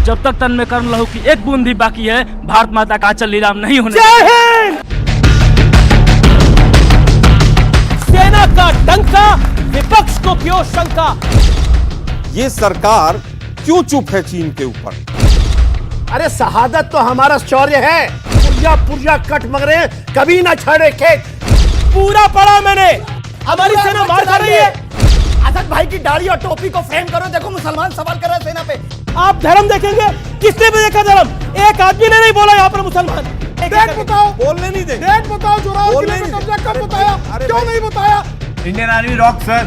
जब तक तन में कर्ण लहू की एक बूंद भी बाकी है, भारत माता का आंचल नीलाम नहीं होने। जय हिंद। सेना का डंका, विपक्ष को क्यों शंका? ये सरकार क्यों चुप है चीन के ऊपर? अरे शहादत तो हमारा शौर्य है। पुर्जा पुर्जा कट मगरे कभी ना छाड़े खेत। पूरा पढ़ा मैंने। हमारी सेना मार खा रही है। असद भाई की दाढ़ी और टोपी को फ्रेम करो, देखो मुसलमान सवाल कर रहे हैं सेना पे। आप धर्म देखेंगे? किसने भी देखा धर्म? एक आदमी ने नहीं बोला यहाँ पर मुसलमान। डेट बताओ, बोलने नहीं दे। डेट बताओ, जोरावर किले पे कब्जा कब बताया, क्यों नहीं बताया? Indian army rock sir.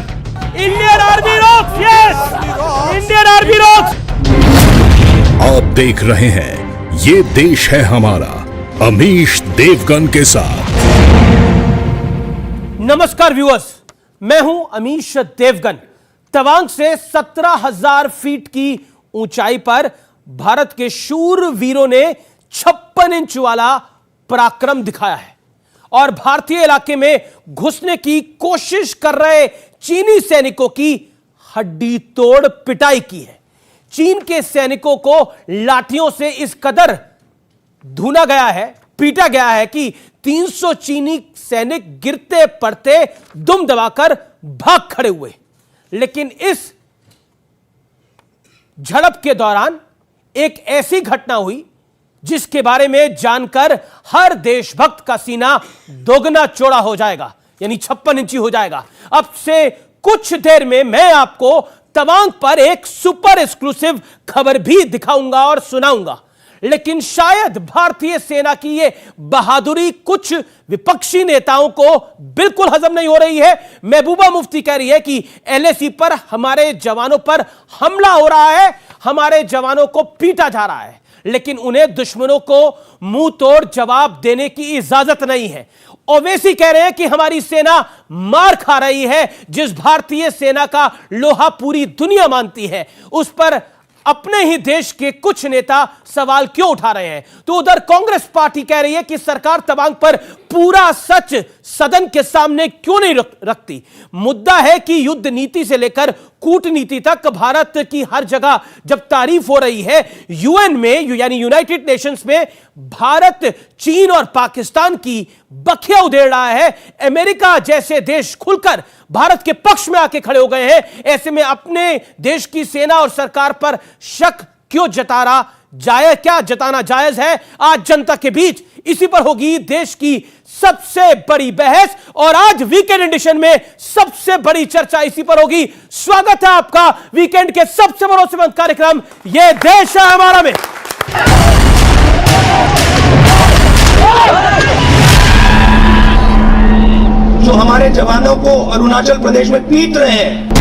Indian army rocks, yes, Indian army rocks. आप देख रहे हैं ये देश है हमारा, अमीश देवगन के साथ। नमस्कार व्यूअर्स, मैं हूं अमीश देवगन। तवांग से 17,000 फीट की ऊंचाई पर भारत के शूर वीरों ने 56 इंच वाला पराक्रम दिखाया है और भारतीय इलाके में घुसने की कोशिश कर रहे चीनी सैनिकों की हड्डी तोड़ पिटाई की है। चीन के सैनिकों को लाठियों से इस कदर धुना गया है, पीटा गया है कि 300 चीनी सैनिक गिरते पड़ते दुम दबाकर भाग खड़े हुए। लेकिन इस झड़प के दौरान एक ऐसी घटना हुई जिसके बारे में जानकर हर देशभक्त का सीना दोगुना चौड़ा हो जाएगा, यानी 56 इंची हो जाएगा। अब से कुछ देर में मैं आपको तवांग पर एक सुपर एक्सक्लूसिव खबर भी दिखाऊंगा और सुनाऊंगा। लेकिन शायद भारतीय सेना की यह बहादुरी कुछ विपक्षी नेताओं को बिल्कुल हजम नहीं हो रही है। महबूबा मुफ्ती कह रही है कि एलएसी पर हमारे जवानों पर हमला हो रहा है, हमारे जवानों को पीटा जा रहा है, लेकिन उन्हें दुश्मनों को मुंह तोड़ जवाब देने की इजाजत नहीं है। ओवैसी कह रहे हैं कि हमारी सेना मार खा रही है। जिस भारतीय सेना का लोहा पूरी दुनिया मानती है, उस पर अपने ही देश के कुछ नेता सवाल क्यों उठा रहे हैं? तो उधर कांग्रेस पार्टी कह रही है कि सरकार तवांग पर पूरा सच सदन के सामने क्यों नहीं रखती। मुद्दा है कि युद्ध नीति से लेकर कूटनीति तक भारत की हर जगह जब तारीफ हो रही है, यूएन में यानी यूनाइटेड नेशंस में भारत चीन और पाकिस्तान की बखिया उधेड़ रहा है। अमेरिका जैसे देश खुलकर भारत के पक्ष में आके खड़े हो गए हैं। ऐसे में अपने देश की सेना और सरकार पर शक क्यों जताना जायज है? आज जनता के बीच इसी पर होगी देश की सबसे बड़ी बहस और आज वीकेंड एडिशन में सबसे बड़ी चर्चा इसी पर होगी। स्वागत है आपका वीकेंड के सबसे भरोसेमंद कार्यक्रम ये देश है हमारा में। जो हमारे जवानों को अरुणाचल प्रदेश में पीट रहे हैं,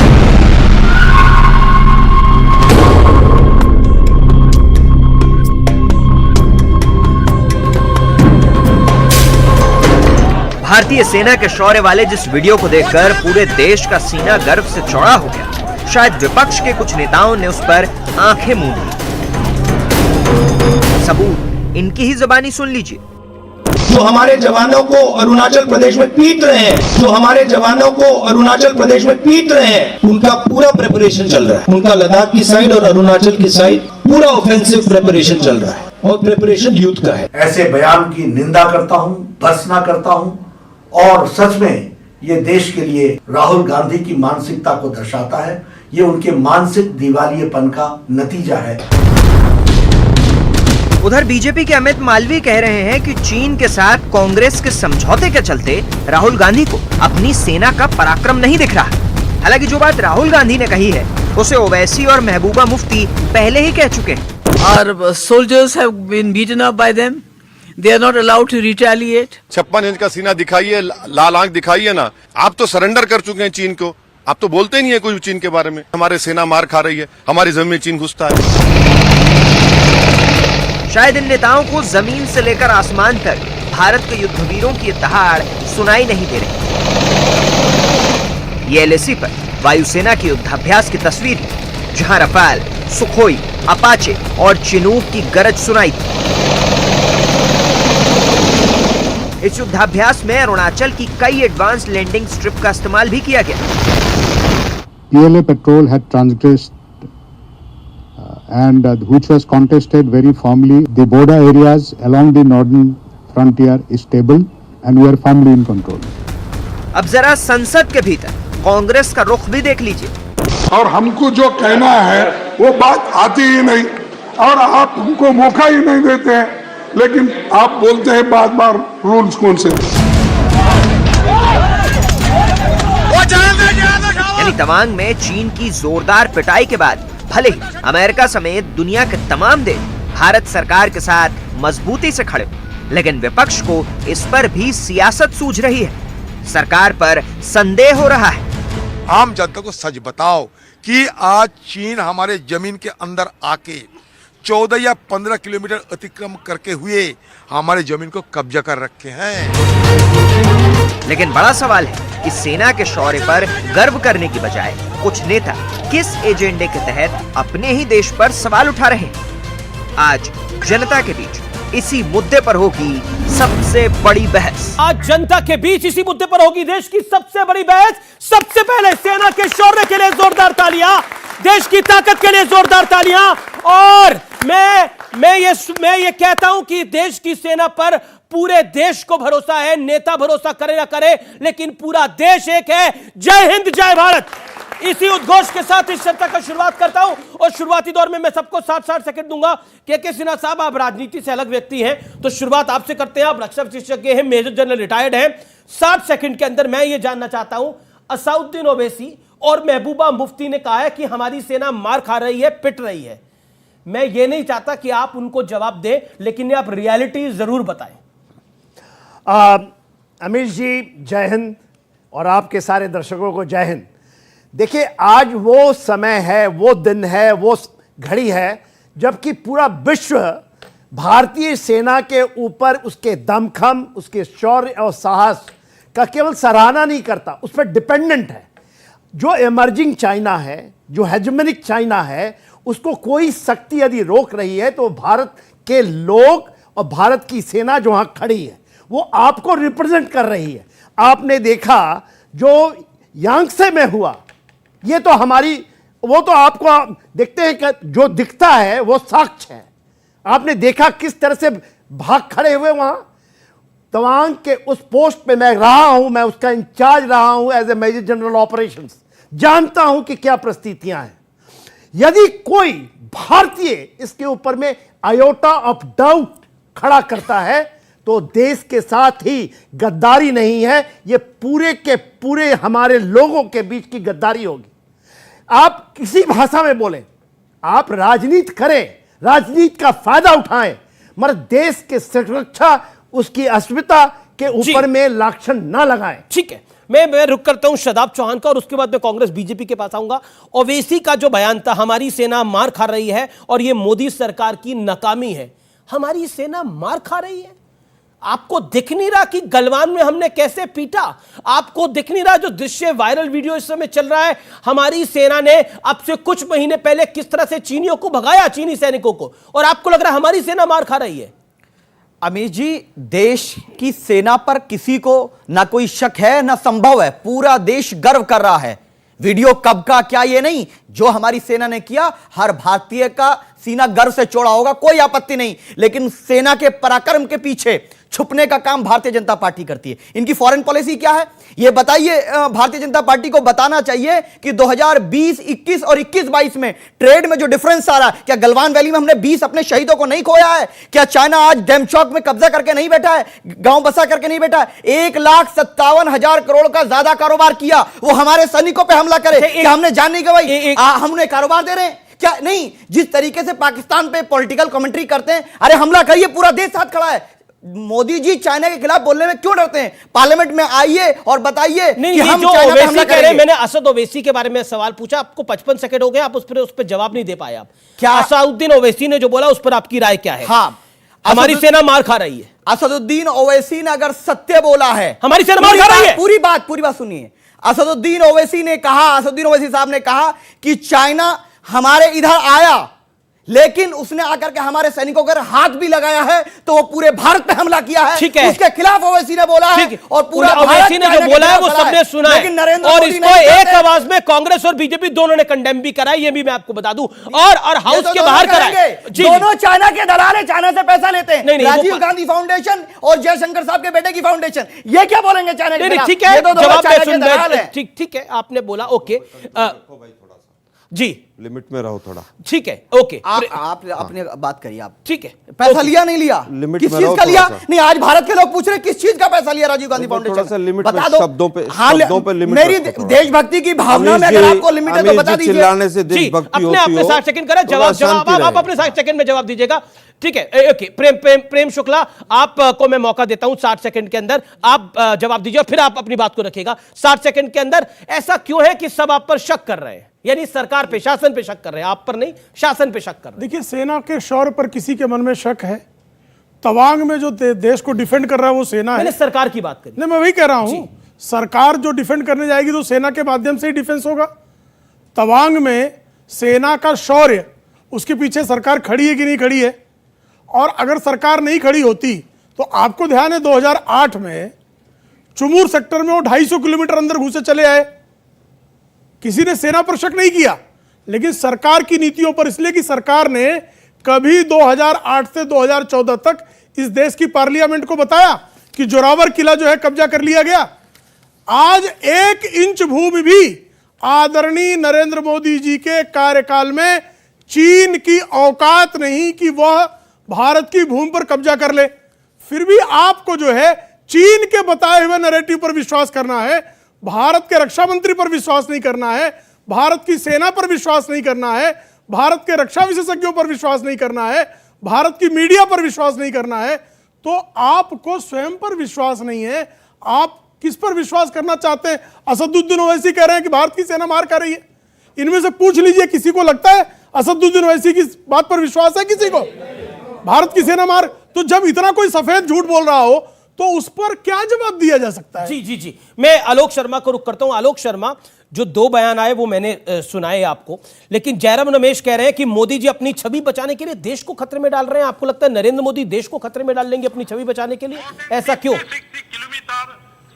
भारतीय सेना के शौर्य वाले जिस वीडियो को देखकर पूरे देश का सीना गर्व से चौड़ा हो गया, शायद विपक्ष के कुछ नेताओं ने उस पर आंखें मूंद ली। सबूत इनकी ही जुबानी सुन लीजिए। जो हमारे जवानों को अरुणाचल प्रदेश में पीट रहे हैं, जो हमारे जवानों को अरुणाचल प्रदेश में पीट रहे हैं, उनका पूरा प्रिपरेशन चल रहा है। उनका लद्दाख की साइड और अरुणाचल की साइड पूरा ऑफेंसिव प्रिपरेशन चल रहा है और प्रिपरेशन यूथ का है। ऐसे बयान की निंदा करता हूं, भर्त्सना करता हूं और सच में ये देश के लिए राहुल गांधी की मानसिकता को दर्शाता है। ये उनके मानसिक दिवालियेपन का नतीजा है। उधर बीजेपी के अमित मालवीय कह रहे हैं कि चीन के साथ कांग्रेस के समझौते के चलते राहुल गांधी को अपनी सेना का पराक्रम नहीं दिख रहा। हालांकि जो बात राहुल गांधी ने कही है उसे ओवैसी और महबूबा मुफ्ती पहले ही कह चुके हैं। Our soldiers have been beaten up by them. They are not allowed to retaliate. 56 inch का सीना दिखाइए, लाल आंख दिखाइए ना। आप तो सरेंडर कर चुके हैं चीन को, आप तो बोलते ही नहीं है कुछ चीन के बारे में। हमारे सेना मार खा रही है, हमारी जमीन में चीन घुसता है। शायद इन नेताओं को जमीन से लेकर आसमान तक भारत के युद्धवीरों की दहाड़ सुनाई नहीं दे रही। ये एलएसी पर वायुसेना के युद्धाभ्यास की तस्वीर है, जहां रफाल, सुखोई, अपाचे और चिनूक की गरज सुनाई थी। इस युद्धाभ्यास में अरुणाचल की कई एडवांस लैंडिंग स्ट्रिप का इस्तेमाल भी किया गया। PLA patrol had transgressed and which was contested very firmly. The border areas along the northern frontier is stable and we are firmly in control. अब जरा संसद के भीतर कांग्रेस का रुख भी देख लीजिए। और हमको जो कहना है वो बात आती ही नहीं और आप हमको मौका ही नहीं देते हैं, लेकिन आप बोलते हैं बार बार रूल्स कौन से। यानी तवांग में चीन की जोरदार पिटाई के बाद भले ही अमेरिका समेत दुनिया के तमाम देश भारत सरकार के साथ मजबूती से खड़े, लेकिन विपक्ष को इस पर भी सियासत सूझ रही है। सरकार पर संदेह हो रहा है। आम जनता को सच बताओ कि आज चीन हमारे जमीन के अंदर आके 14 या 15 किलोमीटर अतिक्रम करके हुए हमारे जमीन को कब्जा कर रखे हैं। लेकिन बड़ा सवाल है कि सेना के शौर्य पर गर्व करने की बजाय कुछ नेता किस एजेंडे के तहत अपने ही देश पर सवाल उठा रहे हैं। आज जनता के बीच इसी मुद्दे पर होगी सबसे बड़ी बहस। आज जनता के बीच इसी मुद्दे पर होगी देश की सबसे बड़ी बहस। सबसे पहले सेना के शौर्य के लिए जोरदार तालियां, देश की ताकत के लिए जोरदार तालियां। और मैं ये कहता हूं कि देश की सेना पर पूरे देश को भरोसा है। नेता भरोसा करे ना करे, लेकिन पूरा देश एक है। जय हिंद, जय भारत। इसी उद्घोष के साथ इस चर्चा का शुरुआत करता हूं और शुरुआती दौर में मैं सबको 60 सेकंड दूंगा। के सिन्हा साहब, आप राजनीति से अलग व्यक्ति हैं, तो शुरुआत आपसे करते हैं। आप रक्षा विशेषज्ञ हैं, मेजर जनरल रिटायर्ड हैं। 60 सेकंड के अंदर मैं ये जानना चाहता हूं, असदुद्दीन ओवैसी और महबूबा मुफ्ती ने कहा है कि हमारी सेना मार खा रही है, पिट रही है। मैं ये नहीं चाहता कि आप उनको जवाब दें, लेकिन आप रियलिटी जरूर बताएं। अमीश जी जय हिंद और आपके सारे दर्शकों को जय हिंद। देखिए, आज वो समय है, वो दिन है, वो घड़ी है जबकि पूरा विश्व भारतीय सेना के ऊपर उसके दमखम, उसके शौर्य और साहस का केवल सराहना नहीं करता, उस पर डिपेंडेंट है। जो इमर्जिंग चाइना है, जो हेजेमनिक चाइना है, उसको कोई शक्ति यदि रोक रही है तो भारत के लोग और भारत की सेना जो वहां खड़ी है वो आपको रिप्रेजेंट कर रही है। आपने देखा जो यांगसे में हुआ, ये तो हमारी, वो तो आपको देखते हैं कि जो दिखता है वो साक्ष्य है। आपने देखा किस तरह से भाग खड़े हुए वहां। तवांग के उस पोस्ट पे मैं रहा हूं, मैं उसका इंचार्ज रहा हूं as a major general operations, जानता हूं कि क्या परिस्थितियां हैं। यदि कोई भारतीय इसके ऊपर में आयोटा ऑफ डाउट खड़ा करता है तो देश के साथ ही गद्दारी नहीं है, ये पूरे के पूरे हमारे लोगों के बीच की गद्दारी होगी। आप किसी भाषा में बोलें, आप राजनीति करें, राजनीति का फायदा उठाएं, मगर देश के सुरक्षा, उसकी अस्मिता के ऊपर में लांछन ना लगाएं। ठीक है, मैं रुक करता हूं शादाब चौहान का और उसके बाद मैं कांग्रेस बीजेपी के पास आऊंगा। ओवैसी का जो बयान था, हमारी सेना मार खा रही है और यह मोदी सरकार की नाकामी है। हमारी सेना मार खा रही है? आपको दिख नहीं रहा कि गलवान में हमने कैसे पीटा? आपको दिख नहीं रहा जो दृश्य वायरल वीडियो इस समय चल रहा है, हमारी सेना ने अब से कुछ महीने पहले किस तरह से चीनियों को भगाया, चीनी सैनिकों को, और आपको लग रहा है हमारी सेना मार खा रही है? अमीश जी, देश की सेना पर किसी को ना कोई शक है ना संभव है। पूरा देश गर्व कर रहा है। वीडियो कब का क्या ये नहीं, जो हमारी सेना ने किया, हर भारतीय का सीना गर्व से चौड़ा होगा, कोई आपत्ति नहीं। लेकिन सेना के पराक्रम के पीछे छुपने का काम भारतीय जनता पार्टी करती है। इनकी फॉरेन पॉलिसी क्या है ये बताइए। भारतीय जनता पार्टी को बताना चाहिए कि 2020, 21 और 21-22 में ट्रेड में जो डिफरेंस आ रहा है, क्या गलवान वैली में हमने 20 अपने शहीदों को नहीं खोया है? क्या चाइना आज डेमचौक में कब्जा करके नहीं बैठा है, गांव बसा करके नहीं बैठा है? 1,57,000 करोड़ का ज्यादा कारोबार किया, वो हमारे सैनिकों पर हमला करे, क्या हमने जान नहीं गवाई? हमने कारोबार दे रहे हैं क्या? नहीं। जिस तरीके से पाकिस्तान पे पॉलिटिकल कमेंट्री करते हैं, अरे हमला करिए, पूरा देश साथ खड़ा है। मोदी जी चाइना के खिलाफ बोलने में क्यों डरते हैं? पार्लियामेंट में आइए और बताइए कि हम चाइना पे हमला करेंगे। मैंने असद ओवैसी के बारे में सवाल पूछा, आपको 55 सेकंड हो गए, आप उस पर जवाब नहीं दे पाए। आप क्या असदुद्दीन ओवैसी ने जो बोला उस पर आपकी राय क्या है? हाँ, हमारी सेना मार खा रही है। असदुद्दीन ओवैसी ने अगर सत्य बोला है, हमारी सेना मार खा रही है, पूरी बात सुनिए। असदुद्दीन ओवैसी ने कहा, असदुद्दीन ओवैसी साहब ने कहा कि चाइना हमारे इधर आया, लेकिन उसने आकर के हमारे सैनिकों पर हाथ भी लगाया है, तो वो पूरे भारत पे हमला किया है। ठीक है, उसके खिलाफ ओवैसी ने बोला है और पूरा ओवैसी ने जो बोला है वो सबने सुना है, लेकिन नरेंद्र और मोदी इसको एक आवाज में कांग्रेस और बीजेपी दोनों ने कंडेम भी करा, ये भी मैं आपको बता दूं, और हाउस के बाहर करा। दोनों चाइना के दलाल है, चाइना से पैसा लेते हैं। नहीं, राजीव गांधी फाउंडेशन और जयशंकर साहब के बेटे की फाउंडेशन, ये क्या बोलेंगे चाइना के खिलाफ? ठीक है, ये तो दोनों जवाब चाइना मैं के सुन दलाल हैं। ठीक है, आपने बोला ओके जी, लिमिट में रहो थोड़ा, ठीक है, ओके। आप अपनी बात करिए। आप ठीक है, पैसा लिया नहीं लिया, लिमिट किस में चीज रहो का लिया? थोड़ा सा। नहीं, आज भारत के लोग पूछ रहे हैं किस चीज का पैसा लिया राजीव गांधी थोड़ा सा फाउंडेशन, लिमिट बता में, दो। शब्दों पे लिमिट मेरी रखो थोड़ा। देशभक्ति की भावना में अगर आपको लिमिट है तो बता दीजिए। चिल्लाने से जी, देशभक्ति अपने होती हो, 60 सेकंड करें, जवाब आप अपने 60 सेकंड में जवाब दीजिएगा। ठीक है, ओके। प्रेम शुक्ला, आपको मैं मौका देता हूं 60 सेकंड के अंदर आप जवाब दीजिए, और फिर आप अपनी बात को रखिएगा 60 सेकंड के अंदर। ऐसा क्यों है कि सब आप पर शक कर रहे हैं, यानी सरकार पे, शासन पे शक कर रहे हैं, आप पर नहीं, शासन पे शक कर रहे हैं? देखिए, सेना के शौर्य पर किसी के मन में शक है। तवांग में जो देश को डिफेंड कर रहा है वो सेना है। मैंने सरकार की बात करी। नहीं, मैं वही कह रहा हूं, सरकार जो डिफेंड करने जाएगी तो सेना के माध्यम से ही डिफेंस होगा। तवांग में सेना का शौर्य, उसके पीछे सरकार खड़ी है कि नहीं खड़ी है, और अगर सरकार नहीं खड़ी होती तो आपको ध्यान है 2008 में चुमूर सेक्टर में वो 250 किलोमीटर अंदर घुसे चले आए, किसी ने सेना पर शक नहीं किया, लेकिन सरकार की नीतियों पर, इसलिए कि सरकार ने कभी 2008 से 2014 तक इस देश की पार्लियामेंट को बताया कि जोरावर किला जो है कब्जा कर लिया गया। आज 1 इंच भूमि भी आदरणीय नरेंद्र मोदी जी के कार्यकाल में चीन की औकात नहीं कि वह भारत की भूमि पर कब्जा कर ले। फिर भी आपको जो है चीन के बताए हुए नैरेटिव पर विश्वास करना है, भारत के रक्षा मंत्री पर विश्वास नहीं करना है, भारत की सेना पर विश्वास नहीं करना है, भारत के रक्षा विशेषज्ञों पर विश्वास नहीं करना है, भारत की मीडिया पर विश्वास नहीं करना है, तो आपको स्वयं पर विश्वास नहीं है। आप किस पर विश्वास करना चाहते हैं? असदुद्दीन ओवैसी कह रहे हैं कि भारत की सेना मार खा रही है। इनमें से पूछ लीजिए, किसी को लगता है असदुद्दीन ओवैसी की बात पर विश्वास है किसी को? भारत की सेना मार, तो जब इतना कोई सफेद झूठ बोल रहा हो तो उस पर क्या जवाब दिया जा सकता है? जी, मैं आलोक शर्मा को रुख करता हूं। आलोक शर्मा, जो 2 बयान आए वो मैंने सुनाए आपको, लेकिन जयराम रमेश कह रहे हैं कि मोदी जी अपनी छवि बचाने के लिए देश को खतरे में डाल रहे हैं। आपको लगता है नरेंद्र मोदी देश को खतरे में डाल लेंगे अपनी छवि बचाने के लिए? ऐसा क्यों?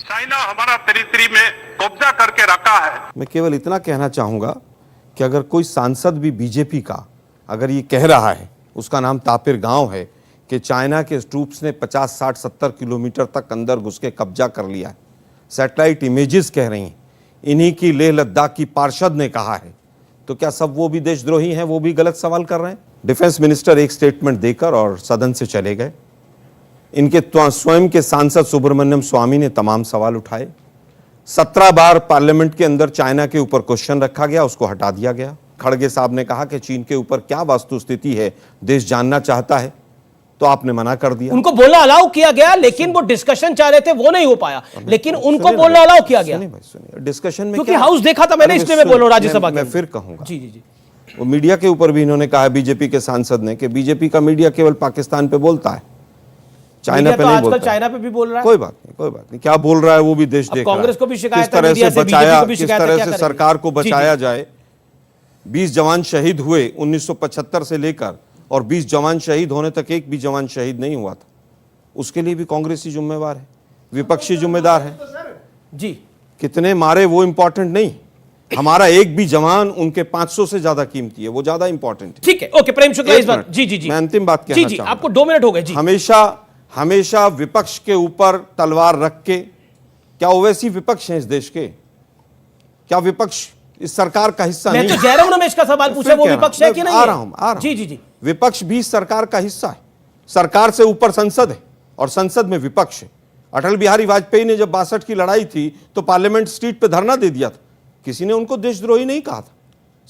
चाइना हमारा टेरिटरी में कब्जा करके रखा है। मैं केवल इतना कहना चाहूंगा कि अगर कोई सांसद भी बीजेपी का अगर ये कह रहा है, उसका नाम तापिर गांव है, कि चाइना के ट्रूप्स ने 50, 60, 70 किलोमीटर तक अंदर घुस के कब्जा कर लिया है, सैटेलाइट इमेजेस कह रही हैं, इन्हीं की लेह लद्दाख की पार्षद ने कहा है, तो क्या सब वो भी देशद्रोही हैं? वो भी गलत सवाल कर रहे हैं? डिफेंस मिनिस्टर एक स्टेटमेंट देकर और सदन से चले गए। इनके स्वयं के सांसद सुब्रमण्यम स्वामी ने तमाम सवाल उठाए। 17 बार पार्लियामेंट के अंदर चाइना के ऊपर क्वेश्चन रखा गया, उसको हटा दिया गया। खड़गे साहब ने कहा कि चीन के ऊपर क्या वास्तुस्थिति है देश जानना चाहता है, तो आपने मना कर दिया। उनको बोलना अलाउ किया गया, लेकिन वो डिस्कशन चाह रहे थे, वो नहीं हो पाया, लेकिन उनको बोलना अलाउ किया गया। सुनिए, डिस्कशन में क्योंकि हाउस देखा था मैंने, इसलिए मैं बोल रहा हूं राज्यसभा मैं फिर कहूंगा। जी, वो मीडिया के ऊपर भी इन्होंने कहा, बीजेपी के सांसद ने, कि बीजेपी का मीडिया केवल पाकिस्तान पे बोलता है, चाइना पे नहीं बोलता। चाइना पे भी बोल रहा है। कोई बात नहीं, क्या बोल रहा है वो भी देश देख रहा है। कांग्रेस को भी शिकायत है, किस तरह मीडिया से से, बचाया, बीजेपी को भी किस शिकायत है, तरह क्या से करेंगे? सरकार को बचाया जाए। 20 जवान शहीद हुए 1975 से लेकर, और 20 जवान शहीद होने तक एक भी जवान शहीद नहीं हुआ था। उसके लिए भी कांग्रेस ही जिम्मेवार है, विपक्षी जिम्मेदार है। जी, कितने मारे वो इंपॉर्टेंट नहीं, हमारा एक भी जवान उनके 500 से ज्यादा कीमती है, वो ज्यादा इंपॉर्टेंट है। ठीक है, ओके। प्रेम शुक्ला इस बार जी मैं अंतिम बात कहना चाहूंगा। आपको 2 मिनट हो गए। जी, हमेशा विपक्ष के ऊपर तलवार रख के, क्या ओवैसी विपक्ष हैं इस देश के? क्या विपक्ष इस सरकार का हिस्सा नहीं? मैं तो जयराम रमेश का सवाल पूछा, वो विपक्ष है कि नहीं? आ रहा हूं। जी, विपक्ष भी सरकार का हिस्सा है, सरकार से ऊपर संसद है और संसद में विपक्ष है। अटल बिहारी वाजपेयी ने जब 62 की लड़ाई थी तो पार्लियामेंट स्ट्रीट पे धरना दे दिया था, किसी ने उनको देशद्रोही नहीं कहा था।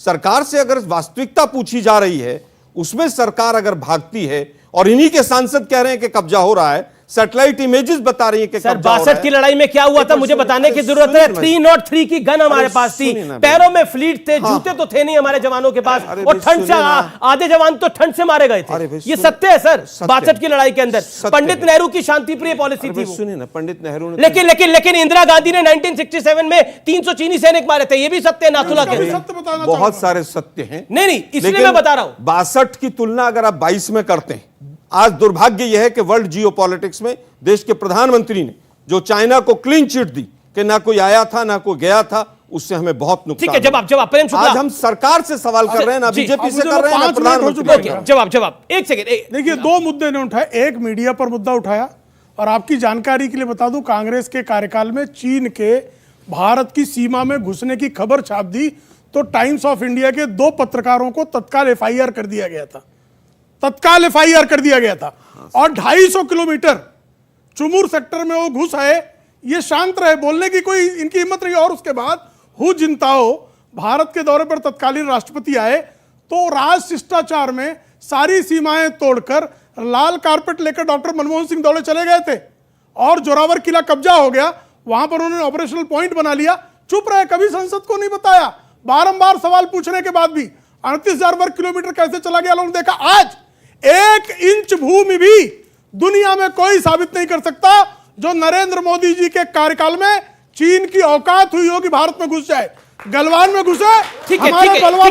सरकार से अगर वास्तविकता पूछी जा रही है, उसमें सरकार अगर भागती है और इन्हीं के सांसद कह रहे हैं कि कब्जा हो रहा है, सैटेलाइट इमेजेस बता रही है कि सर 62 की लड़ाई में क्या हुआ था मुझे बताने की जरूरत है। 303 की गन हमारे पास थी, पैरों में फ्लीट थे, जूते तो थे नहीं हमारे जवानों के पास, और ठंड से आधे जवान तो ठंड से मारे गए थे। ये सत्य है सर। 62 की लड़ाई के अंदर पंडित नेहरू की शांति प्रिय पॉलिसी थी। सुनिए ना, पंडित नेहरू ने लेकिन इंदिरा गांधी ने 1967 में 300 चीनी सैनिक मारे थे। ये भी सत्य है नाथुला के। बहुत सारे सत्य हैं। नहीं, इसलिए मैं बता रहा हूं। 62 की तुलना अगर आप 22 में करते हैं, आज दुर्भाग्य यह है कि वर्ल्ड जियोपॉलिटिक्स में देश के प्रधानमंत्री ने जो चाइना को क्लीन चिट दी कि ना कोई आया था ना कोई गया था, उससे हमें बहुत नुकसान। ठीक है, जवाब प्रेम शुक्ला। आज हम सरकार से सवाल कर रहे हैं ना बीजेपी से कर रहे हैं ना प्रधानमंत्री। जवाब एक सेकंड। देखिए, 2 मुद्दे ने उठाए। एक मीडिया पर मुद्दा उठाया, और आपकी जानकारी के लिए बता दूं, कांग्रेस के कार्यकाल में चीन के भारत की सीमा में घुसने की खबर छाप दी तो टाइम्स ऑफ इंडिया के 2 पत्रकारों को तत्काल एफआईआर कर दिया गया था। तत्काल एफआईआर कर दिया गया था। और 250 किलोमीटर चुमुर सेक्टर में वो घुस आए, ये शांत रहे, बोलने की कोई इनकी हिम्मत नहीं। और उसके बाद हु जिनताओ भारत के दौरे पर तत्कालीन राष्ट्रपति आए तो राज शिष्टाचार में सारी सीमाएं तोड़कर लाल कारपेट लेकर डॉक्टर मनमोहन सिंह दौड़े चले गए थे, और जोरावर किला कब्जा हो गया। वहां पर उन्होंने ऑपरेशनल पॉइंट बना लिया, चुप रहे, कभी संसद को नहीं बताया। बारंबार सवाल पूछने के बाद भी 38,000 वर्ग किलोमीटर कैसे चला गया, लोगों ने देखा। आज 1 इंच भूमि भी दुनिया में कोई साबित नहीं कर सकता जो नरेंद्र मोदी जी के कार्यकाल में चीन की औकात हुई होगी भारत में घुस जाए। गलवान में घुसे, ठीक है, ये सवाल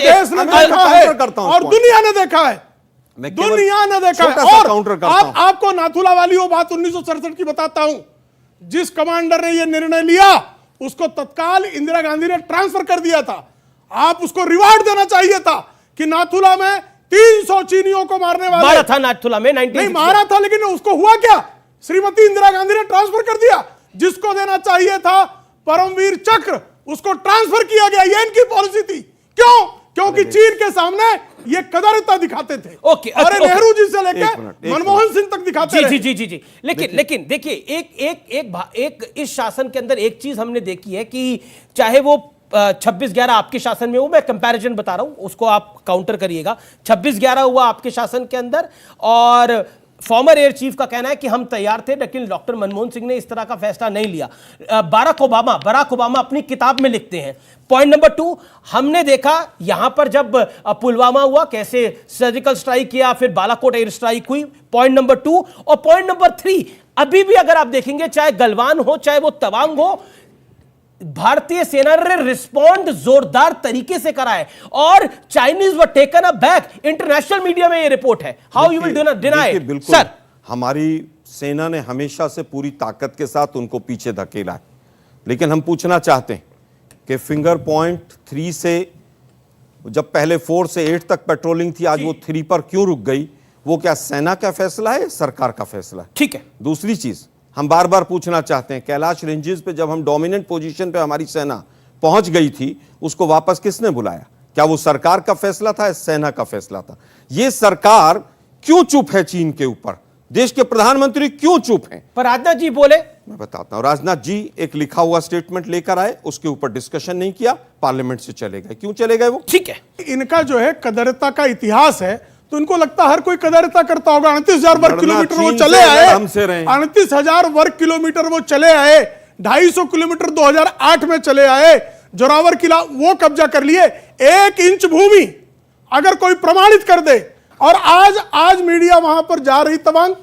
देश ने देखा है और दुनिया ने देखा है। दुनिया ने देखा है। और आपको नाथुला वाली वो बात 1967 की बताता हूं। जिस कमांडर ने ये निर्णय लिया उसको तत्काल इंदिरा गांधी ने ट्रांसफर कर दिया था। आप उसको रिवार्ड देना चाहिए था कि नाथुला में 300 चीनियों को मारने वाले मारा था। नाथुला में नहीं मारा था, लेकिन उसको हुआ क्या? श्रीमती इंदिरा गांधी ने ट्रांसफर कर दिया। जिसको देना चाहिए था परमवीर चक्र, उसको ट्रांसफर किया गया। ये इनकी पॉलिसी थी। क्यों? क्योंकि चीन के सामने ये कदरता दिखाते थे। ओके, अरे नेहरू जी से लेकर मनमोहन सिंह तक दिखाते थे। जी। लेकिन देखिए, एक इस शासन के अंदर एक चीज हमने देखी है कि चाहे वो 26/11 आपके शासन में हो, मैं कंपैरिजन बता रहा हूं, उसको आप काउंटर करिएगा। 26/11 हुआ आपके शासन के अंदर, और फॉर्मर एयर चीफ का कहना है कि हम तैयार थे, लेकिन डॉक्टर मनमोहन सिंह ने इस तरह का फैसला नहीं लिया। बराक ओबामा अपनी किताब में लिखते हैं। पॉइंट नंबर 2, हमने देखा यहां पर जब पुलवामा हुआ कैसे सर्जिकल स्ट्राइक किया, फिर बालाकोट एयर स्ट्राइक हुई। पॉइंट नंबर 2 और पॉइंट नंबर 3, अभी भी अगर आप देखेंगे चाहे गलवान हो चाहे वो तवांग हो, भारतीय सेना ने रिस्पॉन्ड जोरदार तरीके से करा है, और Chinese were taken a back. International media में ये रिपोर्ट है। How you will deny? बिल्कुल सर, हमारी सेना ने हमेशा से पूरी ताकत के साथ उनको पीछे धकेला है। लेकिन हम पूछना चाहते हैं कि फिंगर पॉइंट 3 से, जब पहले 4 से 8 तक पेट्रोलिंग थी, आज वो 3 पर क्यों रुक गई? वो क्या सेना का फैसला है, सरकार का फैसला है? ठीक है। दूसरी चीज हम बार बार पूछना चाहते हैं, कैलाश रेंजेस पे जब हम डोमिनेंट पोजीशन पे हमारी सेना पहुंच गई थी, उसको वापस किसने बुलाया? क्या वो सरकार का फैसला था या सेना का फैसला था? ये सरकार क्यों चुप है चीन के ऊपर? देश के प्रधानमंत्री क्यों चुप हैं? पर राजनाथ जी बोले, मैं बताता हूं। राजनाथ जी एक लिखा हुआ स्टेटमेंट लेकर आए, उसके ऊपर डिस्कशन नहीं किया, पार्लियामेंट से चले गए। क्यों चले गए वो? ठीक है, इनका जो है कदरता का इतिहास है, तो इनको लगता हर कोई कदरता करता होगा। 38,000 वर्ग किलोमीटर वो चले आए, 38,000 वर्ग किलोमीटर वो चले आए, 250 किलोमीटर 2008 में चले आए, जोरावर किला वो कब्जा कर लिए। 1 इंच भूमि अगर कोई प्रमाणित कर दे, और आज मीडिया वहां पर जा रही तवांग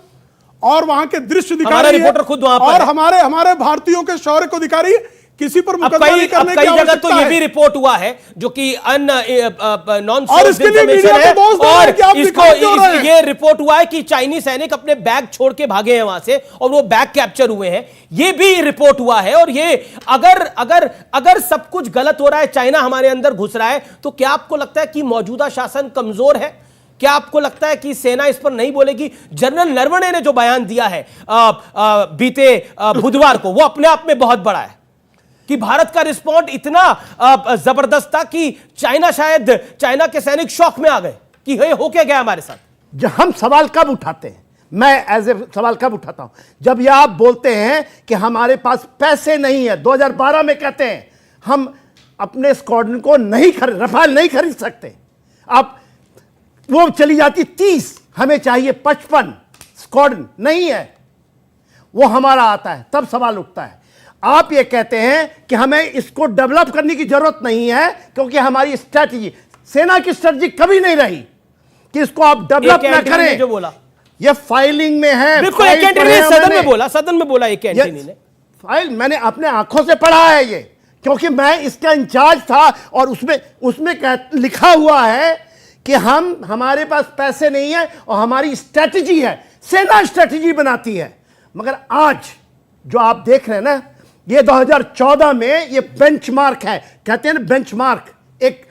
और वहां के दृश्य दिखा रही है, खुद वहां पर और हमारे भारतीयों के शौर्य को दिखा रही है। किसी पर मुकदमा नहीं करने की कई जगह तो ये भी रिपोर्ट हुआ है जो कि नॉन और इसके लिए मीडिया को दोष दे रहे हैं कि आप दिखाई क्यों रहे हैं? ये रिपोर्ट हुआ है कि चाइनीज सैनिक अपने बैग छोड़ के भागे हैं वहां से, और वो बैग कैप्चर हुए हैं। ये भी रिपोर्ट हुआ है। और ये अगर सब कुछ गलत हो रहा है, चाइना हमारे अंदर घुस रहा है, तो क्या आपको लगता है कि मौजूदा शासन कमजोर है? क्या आपको लगता है कि सेना इस पर नहीं बोलेगी? जनरल नरवणे ने जो बयान दिया है बीते बुधवार को, वो अपने आप में बहुत बड़ा है कि भारत का रिस्पॉन्ड इतना जबरदस्त था कि चाइना के सैनिक शॉक में आ गए कि ये हो क्या गया हमारे साथ। जब हम सवाल कब उठाते हैं, मैं एज ए सवाल कब उठाता हूं, जब ये आप बोलते हैं कि हमारे पास पैसे नहीं है। 2012 में कहते हैं हम अपने स्क्वाड्रन को रफाल नहीं खरीद सकते। अब वो चली जाती 30, हमें चाहिए 55 स्क्वाड्रन नहीं है, वो हमारा आता है, तब सवाल उठता है। आप ये कहते हैं कि हमें इसको डेवलप करने की जरूरत नहीं है क्योंकि हमारी स्ट्रैटेजी, सेना की स्ट्रैटेजी कभी नहीं रही कि इसको आप डेवलप ना करें। जो बोला ये फाइलिंग में है, बिल्कुल एक कैंटीन ने सदन में बोला एक कैंटीन ने फाइल मैंने अपने आंखों से पढ़ा है ये, क्योंकि मैं इसका इंचार्ज था और उसमें लिखा हुआ है कि हमारे पास पैसे नहीं है और हमारी स्ट्रैटेजी है, सेना स्ट्रैटेजी बनाती है। मगर आज जो आप देख रहे हैं ना, ये 2014 में ये बेंचमार्क है, कहते हैं ना बेंचमार्क, एक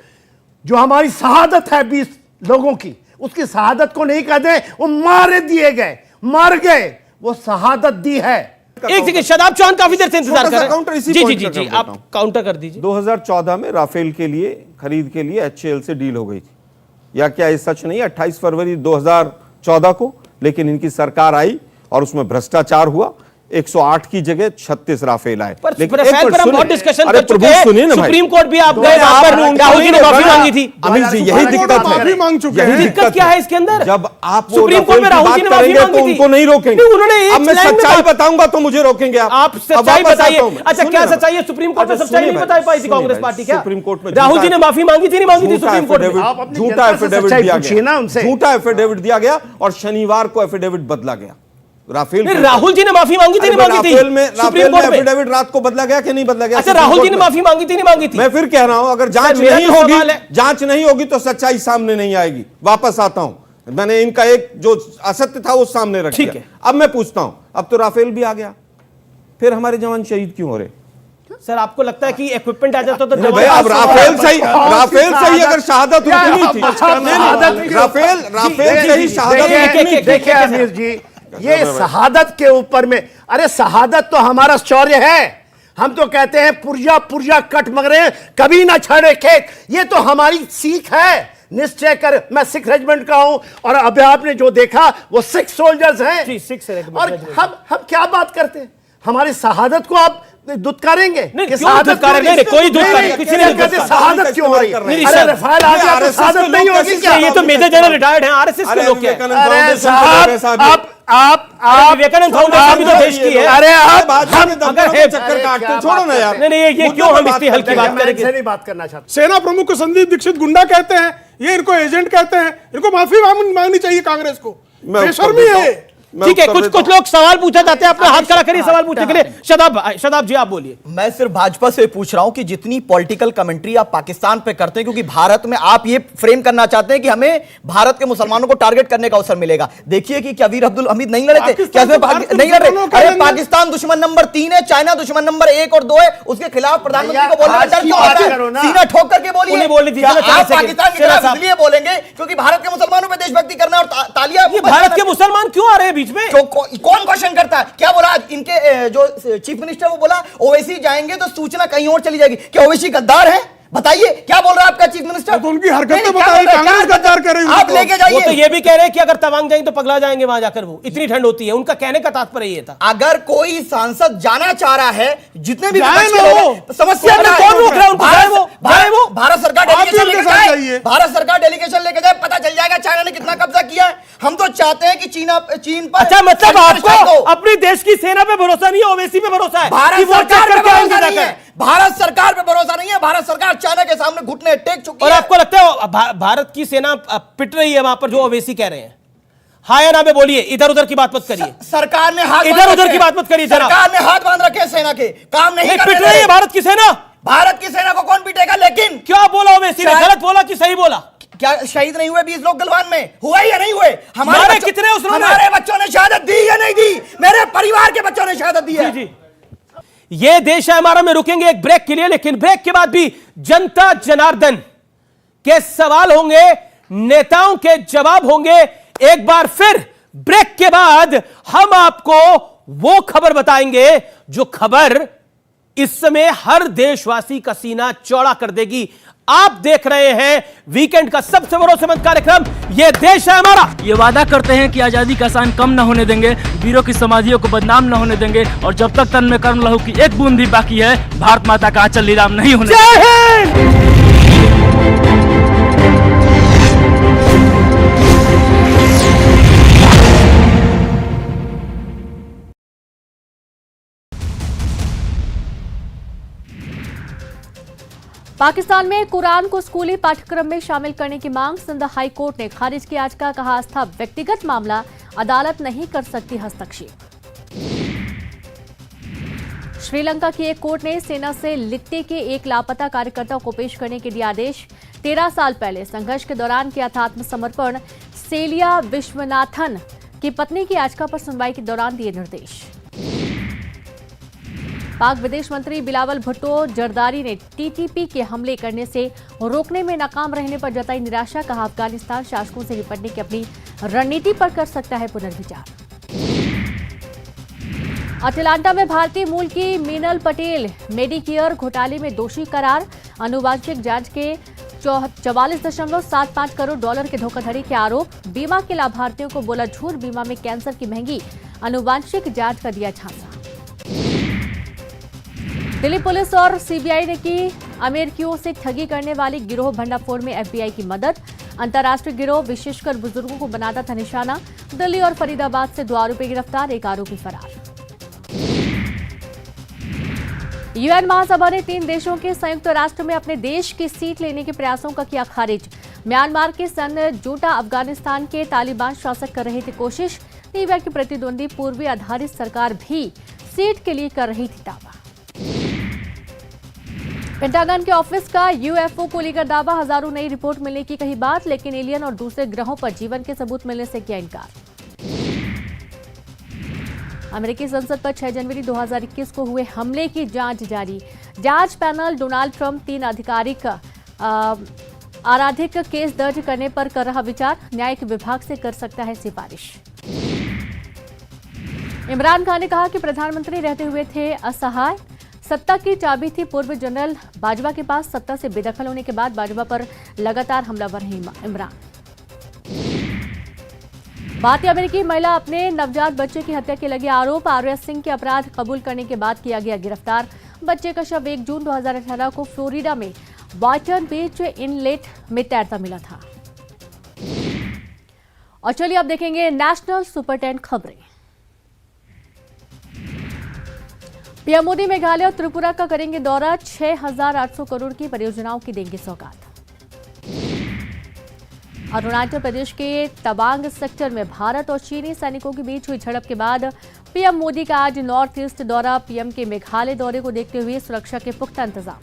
जो हमारी शहादत है 20 लोगों की, उसकी शहादत को नहीं कहते, वो मार दिए गए, मर गए, वो शहादत दी है। एक सेकंड, शादाब चौहान काफी देर से इंतजार कर रहे हैं। जी, आप काउंटर कर दीजिए। 2014 में राफेल के लिए खरीद के लिए HAL से डील हो गई थी, या क्या ये सच नहीं है? 28 फरवरी 2014 को, लेकिन इनकी सरकार आई और उसमें भ्रष्टाचार हुआ, 108 की जगह 36 राफेल आए। लेकिन पर हम बहुत डिस्कशन कर चुके हैं, सुप्रीम कोर्ट भी आप गए, राहुल जी ने माफी मांगी थी। अमित जी, यही दिक्कत है, यही दिक्कत क्या है इसके अंदर? जब आप सुप्रीम कोर्ट में राहुल जी ने माफी मांगी थी, तो उनको नहीं रोकेंगे। उन्होंने अब मैं सच्चाई बताऊंगा तो मुझे रोकेंगे आप सच्चाई बताइए। अच्छा, क्या सच्चाई है? सुप्रीम कोर्ट में सच्चाई नहीं बता पाई थी कांग्रेस पार्टी? क्या सुप्रीम कोर्ट में राहुल जी ने माफी मांगी थी, नहीं मांगी थी? सुप्रीम कोर्ट में झूठा एफिडेविट दिया गया, झूठा एफिडेविट दिया गया और शनिवार को एफिडेविट बदला गया। राफेल राहुल जी ने माफी मांगी थी, नहीं मांगी थी? राफेल में एफिडेविट रात को बदला गया कि नहीं बदला गया? अच्छा, राहुल जी ने माफी मांगी थी, नहीं मांगी थी? मैं फिर कह रहा हूं, अगर जांच नहीं होगी तो सच्चाई सामने नहीं आएगी। वापस आता हूं, मैंने इनका एक जो असत्य था वो सामने रख दिया। अब मैं पूछता हूं, अब तो राफेल भी आ गया, फिर हमारे जवान शहीद क्यों हो रहे? सर, आपको लगता है कि इक्विपमेंट आ जाता तो भाई, अब राफेल सही अगर शहादत उनकी नहीं थी, राफेल सही शहादत। देखिए अमीर जी, ये शहादत के ऊपर में, अरे शहादत तो हमारा शौर्य है। हम तो कहते हैं पुर्जा पुर्जा कट मगरे कभी ना छाड़े खेत, ये तो हमारी सीख है। निश्चय कर, मैं सिख रेजिमेंट का हूं और अभी आपने जो देखा वो सिख सोल्जर्स हैं। और हम क्या बात करते हैं? हमारी शहादत को आप दुत्कारेंगे? कोई शहादत क्यों हो रही है? अरे रफाल आ गया तो शहादत नहीं होगी क्या? ये तो मेजर जनरल रिटायर्ड हैं, आरएसएस के लोग हैं। अरे साहब, आप विवेकानंद फाउंडेशन भी तो देश की है। अरे आप चक्कर काटते हैं, छोड़ो ना यार। नहीं, ये क्यों हम इतनी हल्की बात करेंगे? नहीं बात करना चाहते। सेना प्रमुख को संदीप दीक्षित गुंडा कहते हैं, ये इनको एजेंट कहते हैं, इनको माफी मांगनी चाहिए कांग्रेस को। बेशर्मी है। ठीक है, कुछ लोग सवाल पूछा जाते हैं, अपना हाथ खड़ा करिए सवाल पूछने के लिए। शदाब जी, आप बोलिए। मैं सिर्फ भाजपा से पूछ रहा हूं कि जितनी पॉलिटिकल कमेंट्री आप पाकिस्तान पे करते हैं, क्योंकि भारत में आप ये फ्रेम करना चाहते हैं कि हमें भारत के मुसलमानों को टारगेट करने का अवसर मिलेगा। देखिए कि क्या वीर अब्दुल हमीद नहीं लड़े थे? क्या नहीं लड़ रहे? अरे पाकिस्तान दुश्मन नंबर 3 है, चाइना दुश्मन नंबर 1 और 2 है, उसके खिलाफ प्रधानमंत्री को बोलने का डर क्यों आ रहा है? सीना ठोक करके बोलिए। आप पाकिस्तान के खिलाफ इसलिए बोलेंगे क्योंकि भारत के मुसलमानों पर देशभक्ति करना और तालियां। भारत के मुसलमान क्यों आ रहे हैं बीच में? कौन क्वेश्चन करता है? क्या बोला इनके जो चीफ मिनिस्टर, वो बोला ओवैसी जाएंगे तो सूचना कहीं और चली जाएगी। क्या ओवैसी गद्दार है? बताइए, क्या बोल रहा है आपका चीफ मिनिस्टर? तो उनकी हरकतें बताइए, कांग्रेस गद्दार कह रही है। आप लेके जाइए। वो तो ये भी कह रहे हैं कि अगर तवांग जाएंगे तो पगला जाएंगे वहां जाकर, वो इतनी ठंड होती है। उनका कहने का तात्पर्य ये था। अगर कोई सांसद जाना चाह रहा है, जितने भी समस्या कौन रोक रहा है उनको? भारत सरकार डेलीगेशन लेके जाए, भारत सरकार डेलीगेशन लेके जाए, पता चल जाएगा चाइना ने कितना कब्जा किया है। हम तो चाहते हैं कि चीन पर। अच्छा, मतलब आपको अपनी देश की सेना पे भरोसा नहीं है, ओवैसी पे भरोसा है? भारत सरकार पे भरोसा नहीं है, भारत सरकार पे भरोसा नहीं है। भारत सरकार चाइना के सामने घुटने टेक चुकी है। और आपको लगता है भारत की सेना पिट रही है वहां पर जो ओवैसी कह रहे हैं? हाँ या ना में बोलिए, इधर उधर की बात मत करिए। सरकार ने हाथ इधर उधर की बात मत करिए। सरकार ने हाथ बांध रखे सेना के, काम नहीं पिट रही है भारत की सेना। भारत की सेना को कौन पीटेगा? लेकिन क्या बोला ओवैसी ने? गलत बोला कि सही बोला? क्या शहीद नहीं हुए 20 लोग गलवान में? हुए या नहीं हुए? हमारे कितने? हमारे बच्चों ने शहादत दी या नहीं दी? मेरे परिवार के बच्चों ने शहादत दी है। जी। ये देश है हमारा। में रुकेंगे एक ब्रेक के लिए, लेकिन ब्रेक के बाद भी जनता जनार्दन के सवाल होंगे, नेताओं के जवाब होंगे। एक बार फिर ब्रेक के बाद हम आपको वो खबर बताएंगे जो खबर इस समय हर देशवासी का सीना चौड़ा कर देगी। आप देख रहे हैं वीकेंड का सबसे भरोसेमंद कार्यक्रम, ये देश है हमारा। ये वादा करते हैं कि आजादी का शान कम न होने देंगे, वीरों की समाधियों को बदनाम न होने देंगे, और जब तक तन में कर्म लहू की एक बूंद भी बाकी है, भारत माता का आंचल नीलाम नहीं होने जय हिंद। पाकिस्तान में कुरान को स्कूली पाठ्यक्रम में शामिल करने की मांग सिंध हाई कोर्ट ने खारिज की याचिका। कहा आस्था व्यक्तिगत मामला, अदालत नहीं कर सकती हस्तक्षेप। श्रीलंका की एक कोर्ट ने सेना से लिट्टे के एक लापता कार्यकर्ता को पेश करने के दिया आदेश। 13 साल पहले संघर्ष के दौरान किया था आत्मसमर्पण। सेलिया विश्वनाथन की पत्नी की याचिका पर सुनवाई के दौरान दिए निर्देश। पाक विदेश मंत्री बिलावल भुट्टो जरदारी ने टीटीपी के हमले करने से रोकने में नाकाम रहने पर जताई निराशा। कहा अफगानिस्तान शासकों से निपटने की अपनी रणनीति पर कर सकता है पुनर्विचार। अटलांटा में भारतीय मूल की मीनल पटेल मेडिकेयर घोटाले में दोषी करार। आनुवांशिक जांच के 44.75 करोड़ डॉलर के धोखाधड़ी के आरोप। बीमा के लाभार्थियों को बोला झूठ। बीमा में कैंसर की महंगी आनुवांशिक जांच का दिया झांसा। दिल्ली पुलिस और सीबीआई ने की अमेरिकियों से ठगी करने वाली गिरोह भंडाफोड़ में एफबीआई की मदद। अंतर्राष्ट्रीय गिरोह विशेषकर बुजुर्गों को बनाता था निशाना। दिल्ली और फरीदाबाद से 2 आरोपी गिरफ्तार, 1 आरोपी फरार। यूएन महासभा ने 3 देशों के संयुक्त राष्ट्र में अपने देश की सीट लेने के प्रयासों का किया खारिज। म्यांमार के सैन्य जुटा अफगानिस्तान के तालिबान शासक कर रहे थे कोशिश। लीबिया की प्रतिद्वंदी पूर्वी आधारित सरकार भी सीट के लिए कर रही थी दावा। पेंटागन के ऑफिस का यूएफओ को लेकर दावा। हजारों नई रिपोर्ट मिलने की कही बात, लेकिन एलियन और दूसरे ग्रहों पर जीवन के सबूत मिलने से किया इनकार। अमेरिकी संसद पर 6 जनवरी 2021 को हुए हमले की जांच जारी। जांच पैनल डोनाल्ड ट्रंप 3 आपराधिक केस दर्ज करने पर कर रहा विचार। न्यायिक विभाग से कर सकता है सिफारिश। इमरान खान ने कहा कि प्रधानमंत्री रहते हुए थे असहाय। सत्ता की चाबी थी पूर्व जनरल बाजवा के पास। सत्ता से बेदखल होने के बाद बाजवा पर लगातार हमलावर हैं इमरान। भारतीय अमेरिकी महिला अपने नवजात बच्चे की हत्या के लगे आरोप। आर्या सिंह के अपराध कबूल करने के बाद किया गया गिरफ्तार। बच्चे का शव 1 जून 2018 को फ्लोरिडा में बॉयटन बीच इनलेट में तैरता मिला था। और चलिए अब देखेंगे नेशनल सुपर 10 खबरें। पीएम मोदी मेघालय और त्रिपुरा का करेंगे दौरा। 6,800 करोड़ की परियोजनाओं की देंगे सौगात। अरुणाचल प्रदेश के तवांग सेक्टर में भारत और चीनी सैनिकों के बीच हुई झड़प के बाद पीएम मोदी का आज नॉर्थ ईस्ट दौरा। पीएम के मेघालय दौरे को देखते हुए सुरक्षा के पुख्ता इंतजाम।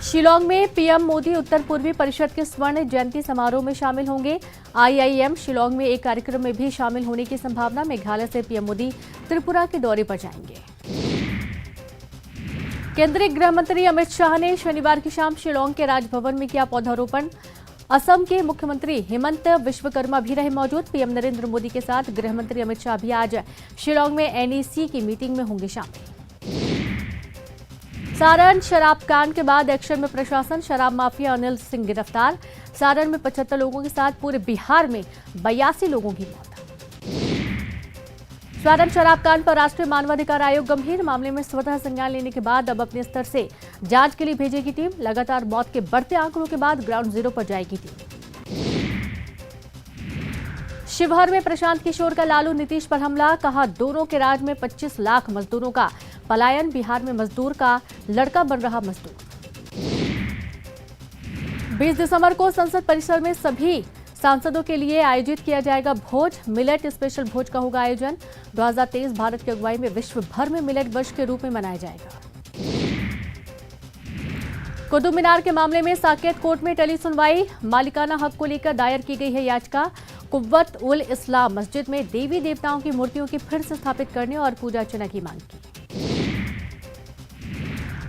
शिलांग में पीएम मोदी उत्तर पूर्वी परिषद के स्वर्ण जयंती समारोह में शामिल होंगे। आईआईएम शिलांग में एक कार्यक्रम में भी शामिल होने की संभावना। मेघालय से पीएम मोदी त्रिपुरा के दौरे पर जाएंगे। केंद्रीय गृह मंत्री अमित शाह ने शनिवार की शाम शिलांग के राजभवन में किया पौधारोपण। असम के मुख्यमंत्री हिमंत विश्वकर्मा भी रहे मौजूद। पीएम नरेंद्र मोदी के साथ गृह मंत्री अमित शाह भी आज शिलांग में एनईसी की मीटिंग में होंगे शामिल। सारण शराब कांड के बाद एक्शन में प्रशासन। शराब माफिया अनिल सिंह गिरफ्तार। सारण में 75 लोगों के साथ पूरे बिहार में 82 लोगों की मौत। सारण शराब कांड पर राष्ट्रीय मानवाधिकार आयोग गंभीर। मामले में स्वतः संज्ञान लेने के बाद अब अपने स्तर से जांच के लिए भेजेगी टीम। लगातार मौत के बढ़ते आंकड़ों के बाद ग्राउंड जीरो पर जाएगी टीम। शिवहर में प्रशांत किशोर का लालू नीतीश पर हमला। कहा दोनों के राज में 25 लाख मजदूरों का पलायन। बिहार में मजदूर का लड़का बन रहा मजदूर। 20 दिसंबर को संसद परिसर में सभी सांसदों के लिए आयोजित किया जाएगा भोज। मिलेट स्पेशल भोज का होगा आयोजन। 2023 भारत की अगुवाई में विश्व भर में मिलेट वर्ष के रूप में मनाया जाएगा। कुतुब मीनार के मामले में साकेत कोर्ट में टली सुनवाई। मालिकाना हक को लेकर दायर की गई है याचिका। कुव्वत उल इस्लाम मस्जिद में देवी देवताओं की मूर्तियों की फिर से स्थापित करने और पूजा अर्चना की मांग की।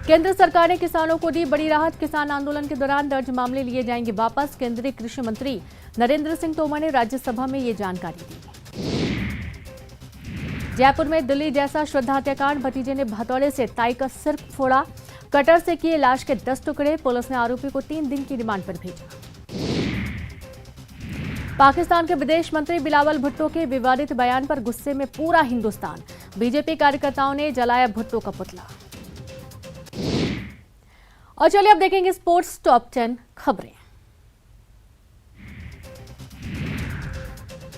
केंद्र सरकार ने किसानों को दी बड़ी राहत। किसान आंदोलन के दौरान दर्ज मामले लिए जाएंगे वापस। केंद्रीय कृषि मंत्री नरेंद्र सिंह तोमर ने राज्यसभा में ये जानकारी दी। जयपुर में दिल्ली जैसा श्रद्धा हत्याकांड। भतीजे ने हथौड़े से ताई का सिर फोड़ा। कटर से किए लाश के 10 टुकड़े। पुलिस ने आरोपी को 3 दिन की रिमांड पर भेजा। पाकिस्तान के विदेश मंत्री बिलावल भुट्टो के विवादित बयान पर गुस्से में पूरा हिंदुस्तान। बीजेपी कार्यकर्ताओं ने जलाया भुट्टो का पुतला। और चलिए अब देखेंगे स्पोर्ट्स टॉप 10 खबरें।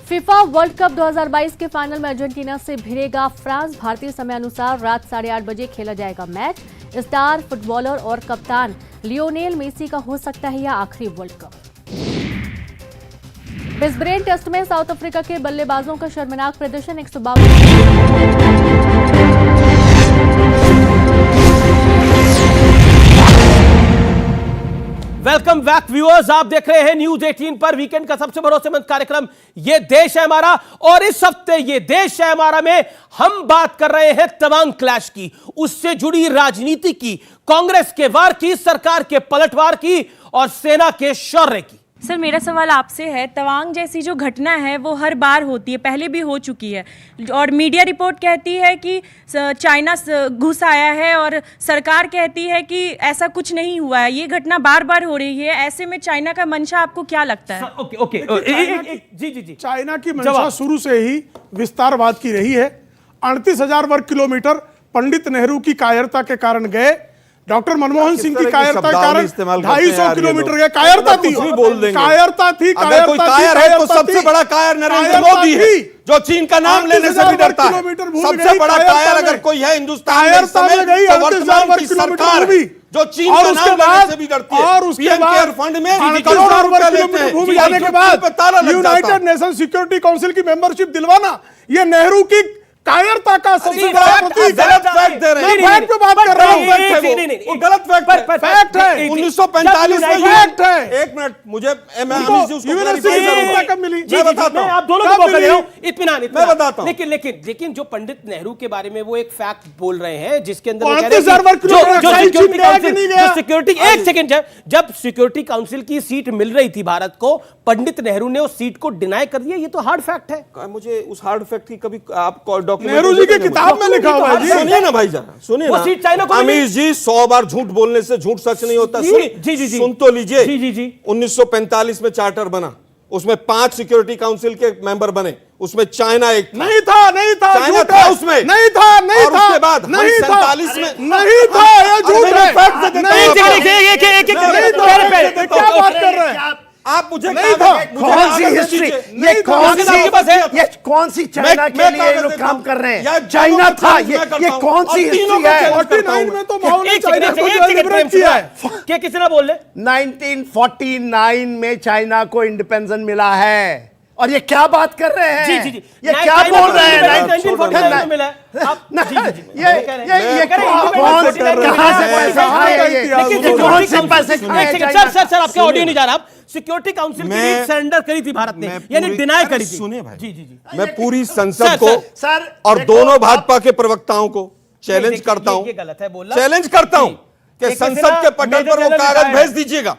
फीफा वर्ल्ड कप 2022 के फाइनल में अर्जेंटीना से भिड़ेगा फ्रांस। भारतीय समय अनुसार रात 8:30 बजे खेला जाएगा मैच। स्टार फुटबॉलर और कप्तान लियोनेल मेसी का हो सकता है यह आखिरी वर्ल्ड कप। ब्रिस्बेन टेस्ट में साउथ अफ्रीका के बल्लेबाजों का शर्मनाक प्रदर्शन 152। वेलकम बैक व्यूअर्स, आप देख रहे हैं न्यूज 18 पर वीकेंड का सबसे भरोसेमंद कार्यक्रम ये देश है हमारा। और इस हफ्ते ये देश है हमारा में हम बात कर रहे हैं तवांग क्लैश की, उससे जुड़ी राजनीति की, कांग्रेस के वार की, सरकार के पलटवार की और सेना के शौर्य की। सर मेरा सवाल आपसे है, तवांग जैसी जो घटना है वो हर बार होती है, पहले भी हो चुकी है और मीडिया रिपोर्ट कहती है कि चाइना घुस आया है और सरकार कहती है कि ऐसा कुछ नहीं हुआ है। ये घटना बार बार हो रही है, ऐसे में चाइना का मंशा आपको क्या लगता है? ओके जी चाइना की मंशा शुरू से ही विस्तारवाद की रही है। 38,000 वर्ग किलोमीटर पंडित नेहरू की कायरता के कारण गए, डॉक्टर मनमोहन सिंह की कायरता के कारण 250 किलोमीटर गए। कायरता थी, कायरता थी, अगर कोई कायर है तो सबसे बड़ा कायर नरेंद्र मोदी है, जो चीन का नाम लेने से भी डरता है। सबसे बड़ा कायर अगर कोई है हिंदुस्तान में इस समय, तो वर्तमान की सरकार जो चीन का नाम लेने से भी डरती है। और उसके बाद फंड में करोड़ों वर्ग किलोमीटर भूमि जाने के बाद यूनाइटेड नेशन सिक्योरिटी काउंसिल की मेंबरशिप दिलवाना, ये नेहरू की कायरता का सबसे बड़ा प्रतीक है। गलत फैक्ट दे रहे हैं, फैक्ट पे बात कर रहा हूं। वो गलत फैक्ट है। 1945 में फैक्ट है। एक मिनट, मुझे कब मिली? मैं बताता हूं, आप दोनों को मौका दे रहा हूं। इत्मीनान मैं बताता हूं। लेकिन जो पंडित नेहरू के बारे में वो एक फैक्ट बोल रहे हैं, जिसके अंदर सिक्योरिटी, एक सेकंड, जब सिक्योरिटी काउंसिल की सीट मिल रही थी भारत को, पंडित नेहरू ने उस सीट को डिनाई कर दिया। ये तो हार्ड फैक्ट है। मुझे उस हार्ड फैक्ट की कभी आप नेहरू जी की किताब में लिखा हुआ है जी। सुनिए ना भाई, जरा सुनिए ना। अमीश जी, 100 बार झूठ बोलने से झूठ सच नहीं होता। सुन तो लीजिए। 1945 में चार्टर बना, उसमें 5 सिक्योरिटी काउंसिल के मेंबर बने, उसमें चाइना एक नहीं था चाइना था उसमें, नहीं था उसके बाद नहीं था 47 में नहीं था। ये झूठ है। क्या बात कर रहे हैं आप? मुझे नहीं था। कौन सी हिस्ट्री, ये कौन सी चाइना के लिए ये लोग काम कर रहे हैं? चाइना था, ये कौन सी हिस्ट्री है? 49 में तो माओ ने चाइना को लिबरेट किया है। क्या कितना बोल रहे? 1949 में चाइना को इंडिपेंडेंस मिला है। और ये क्या बात कर रहे हैं? जी। ये क्या बोल रहे हैं? 1949 में मिला है। ये कौन से कहां से पैसा आया? कौन से पैसे? सर आपका ऑडियो नहीं जा रहा। सिक्योरिटी काउंसिल की लीड सरेंडर करी थी भारत ने, यानी डिनाई करी थी। सुनिए भाई, जी। मैं पूरी संसद को और दोनों भाजपा के प्रवक्ताओं को चैलेंज करता हूं, चैलेंज करता हूं कि संसद के पटल पर वो कागज भेज दीजिएगा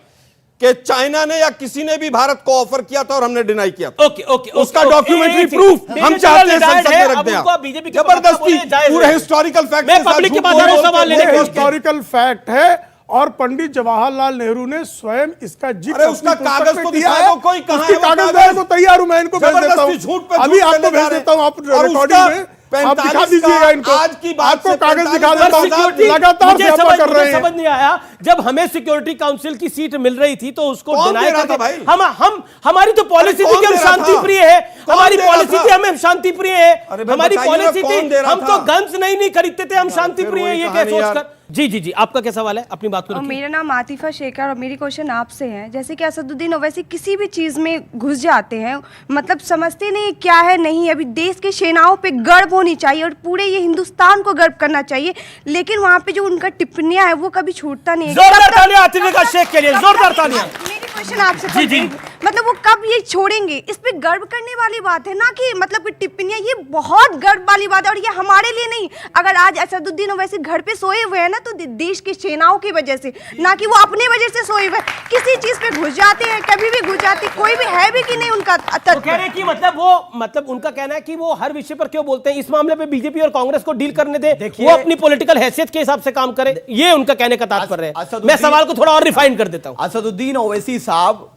कि चाइना ने या किसी ने भी भारत को ऑफर किया था और हमने डिनाई किया था। ओके, उसका डॉक्यूमेंट्री प्रूफ हम चाहते हैं संसद में रख दें। जबरदस्ती पूरे हिस्टोरिकल फैक्ट मैं पब्लिक के पास सवाल लेने के लिए। हिस्टोरिकल फैक्ट है और पंडित जवाहरलाल नेहरू ने स्वयं इसका जिक्र उसका कागज तो दिया है, कोई कहां है? कागज देने को तैयार हूं, मैं इनको भेज देता हूं। अभी आपको भेज देता हूं, आप रिकॉर्डिंग में आप दिखा दीजिएगा इनको। आज की बात आपको कागज दिखा देता हूं। लगातार सेवा कर रहे हैं। समझ नहीं आया, जब हमें सिक्योरिटी काउंसिल की सीट मिल रही थी तो उसको डिनाई करके भाई हम हमारी तो पॉलिसी थी कि हम शांति प्रिय है। हमारी पॉलिसी थी हमें शांति प्रिय है। हमारी पॉलिसी थी हम तो गन्स नहीं खरीदते थे, हम शांति प्रिय है। ये क्या सोचकर? जी, आपका क्या सवाल है? अपनी बात को। मेरा नाम आतिफा शेख है और मेरी क्वेश्चन आपसे है, जैसे कि असदुद्दीन ओवैसी किसी भी चीज में घुस जाते हैं, मतलब समझते नहीं क्या है नहीं। अभी देश के सेनाओं पे गर्व होनी चाहिए और पूरे ये हिंदुस्तान को गर्व करना चाहिए, लेकिन वहाँ पे जो उनका टिप्पणियां है वो कभी छूटता नहीं है। जोरदार तालियां आतिफा शेख के लिए, जोरदार तालियां। मेरी क्वेश्चन आपसे जी, मतलब वो कब ये छोड़ेंगे? इस पे गर्व करने वाली बात है ना कि मतलब कि टिप्पणियां, ये बहुत गर्व वाली बात है और ये हमारे लिए नहीं। अगर आज असदुद्दीन ओवैसी घर पे सोए हुए हैं ना तो देश की सेनाओं की वजह से, ना कि वो अपने वजह से सोए हुए। किसी चीज पे घुस जाते हैं, कभी भी घुस जाते, कोई भी है भी कि नहीं उनका कहने की मतलब उनका कहना है कि वो हर विषय पर क्यों बोलते हैं। इस मामले पे बीजेपी और कांग्रेस को डील करने दे, वो अपनी पॉलिटिकल हैसियत के हिसाब से काम करे, ये उनका कहने का तात्पर्य है। मैं सवाल को थोड़ा और रिफाइन कर देता हूं। असदुद्दीन ओवैसी साहब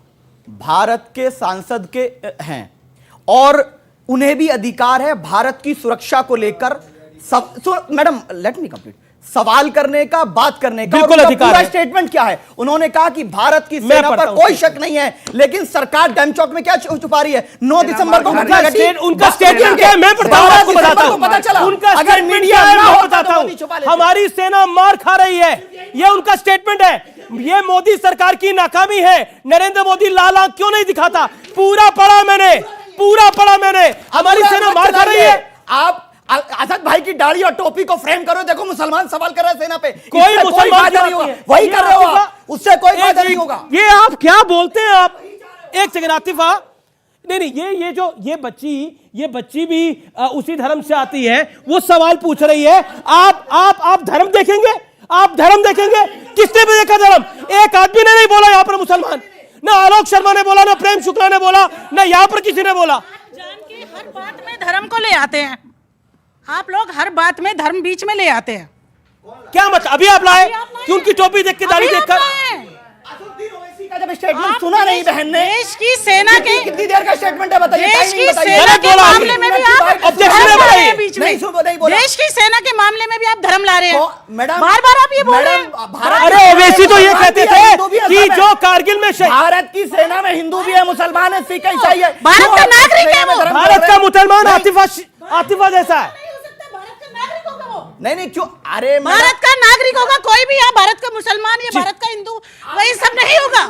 भारत के सांसद के हैं और उन्हें भी अधिकार है भारत की सुरक्षा को लेकर। सब मैडम लेट मी कंप्लीट। सवाल करने का, बात करने का। बिल्कुल और उनका अधिकार पूरा है। स्टेटमेंट क्या है? उन्होंने कहा कि भारत की सेना पर कोई शक नहीं है, लेकिन सरकार डैम चौक में क्या छुपा रही है? 9 दिसंबर को उनका स्टेटमेंट क्या है मैं पढ़ता हूं, आपको बताता हूं। पता चला उनका अगर स्टेटमेंट मीडिया क्या है ना मैं होता बताता तो हूं। नहीं छुपा लेते। हमारी सेना मार खा रही है, ये उनका स्टेटमेंट है। ये मोदी सरकार की नाकामी है। नरेंद्र मोदी लाल आंख क्यों नहीं दिखाता? पूरा पढ़ा मैंने। हमारी सेना मार खा रही है। आप असद भाई की दाढ़ी और टोपी को फ्रेम करो, देखो मुसलमान सवाल कर रहे हैं सेना पे। कोई मुसलमान फायदा नहीं होगा, वही कर रहे हो आप, उससे कोई फायदा नहीं होगा। ये आप क्या बोलते हैं आप? एक सेकंड आतिफा, नहीं ये बच्ची भी उसी धर्म से आती है, वो सवाल पूछ रही है। आप धर्म देखेंगे? आप धर्म देखेंगे? किसने भी देखा धर्म? एक आदमी ने नहीं बोला यहाँ पर मुसलमान, ना आलोक शर्मा ने बोला, ना प्रेम शुक्ला ने बोला, ना यहाँ पर किसी ने बोला। हर बात में धर्म को ले आते हैं आप लोग, हर बात में धर्म बीच में ले आते हैं। क्या मतलब? अभी आप लाए कि उनकी टोपी देख के, दाढ़ी देखकर? जब स्टेटमेंट सुना नहीं बहन ने, देश की सेना के कितनी देर का स्टेटमेंट है बताइए? देश की सेना के मामले में भी आप ऑब्जेक्शन धर्म ला रहे है हैं बीच में। नहीं बोला। देश की सेना के मामले में भी आप धर्म ला रहे हैं। मैडम, बार-बार आप ये बोल रहे हैं। अरे ओवैसी तो ये कहते थे कि जो कारगिल में भारत की सेना में हिंदू भी है, मुसलमान है, सिख ईसाई है। भारत का नागरिक है वो। भारत का मुसलमान आतिफा जैसा है। नहीं क्यों? अरे भारत का नागरिक होगा कोई भी, यहाँ भारत का मुसलमान या भारत का हिंदू, वही सब नहीं होगा।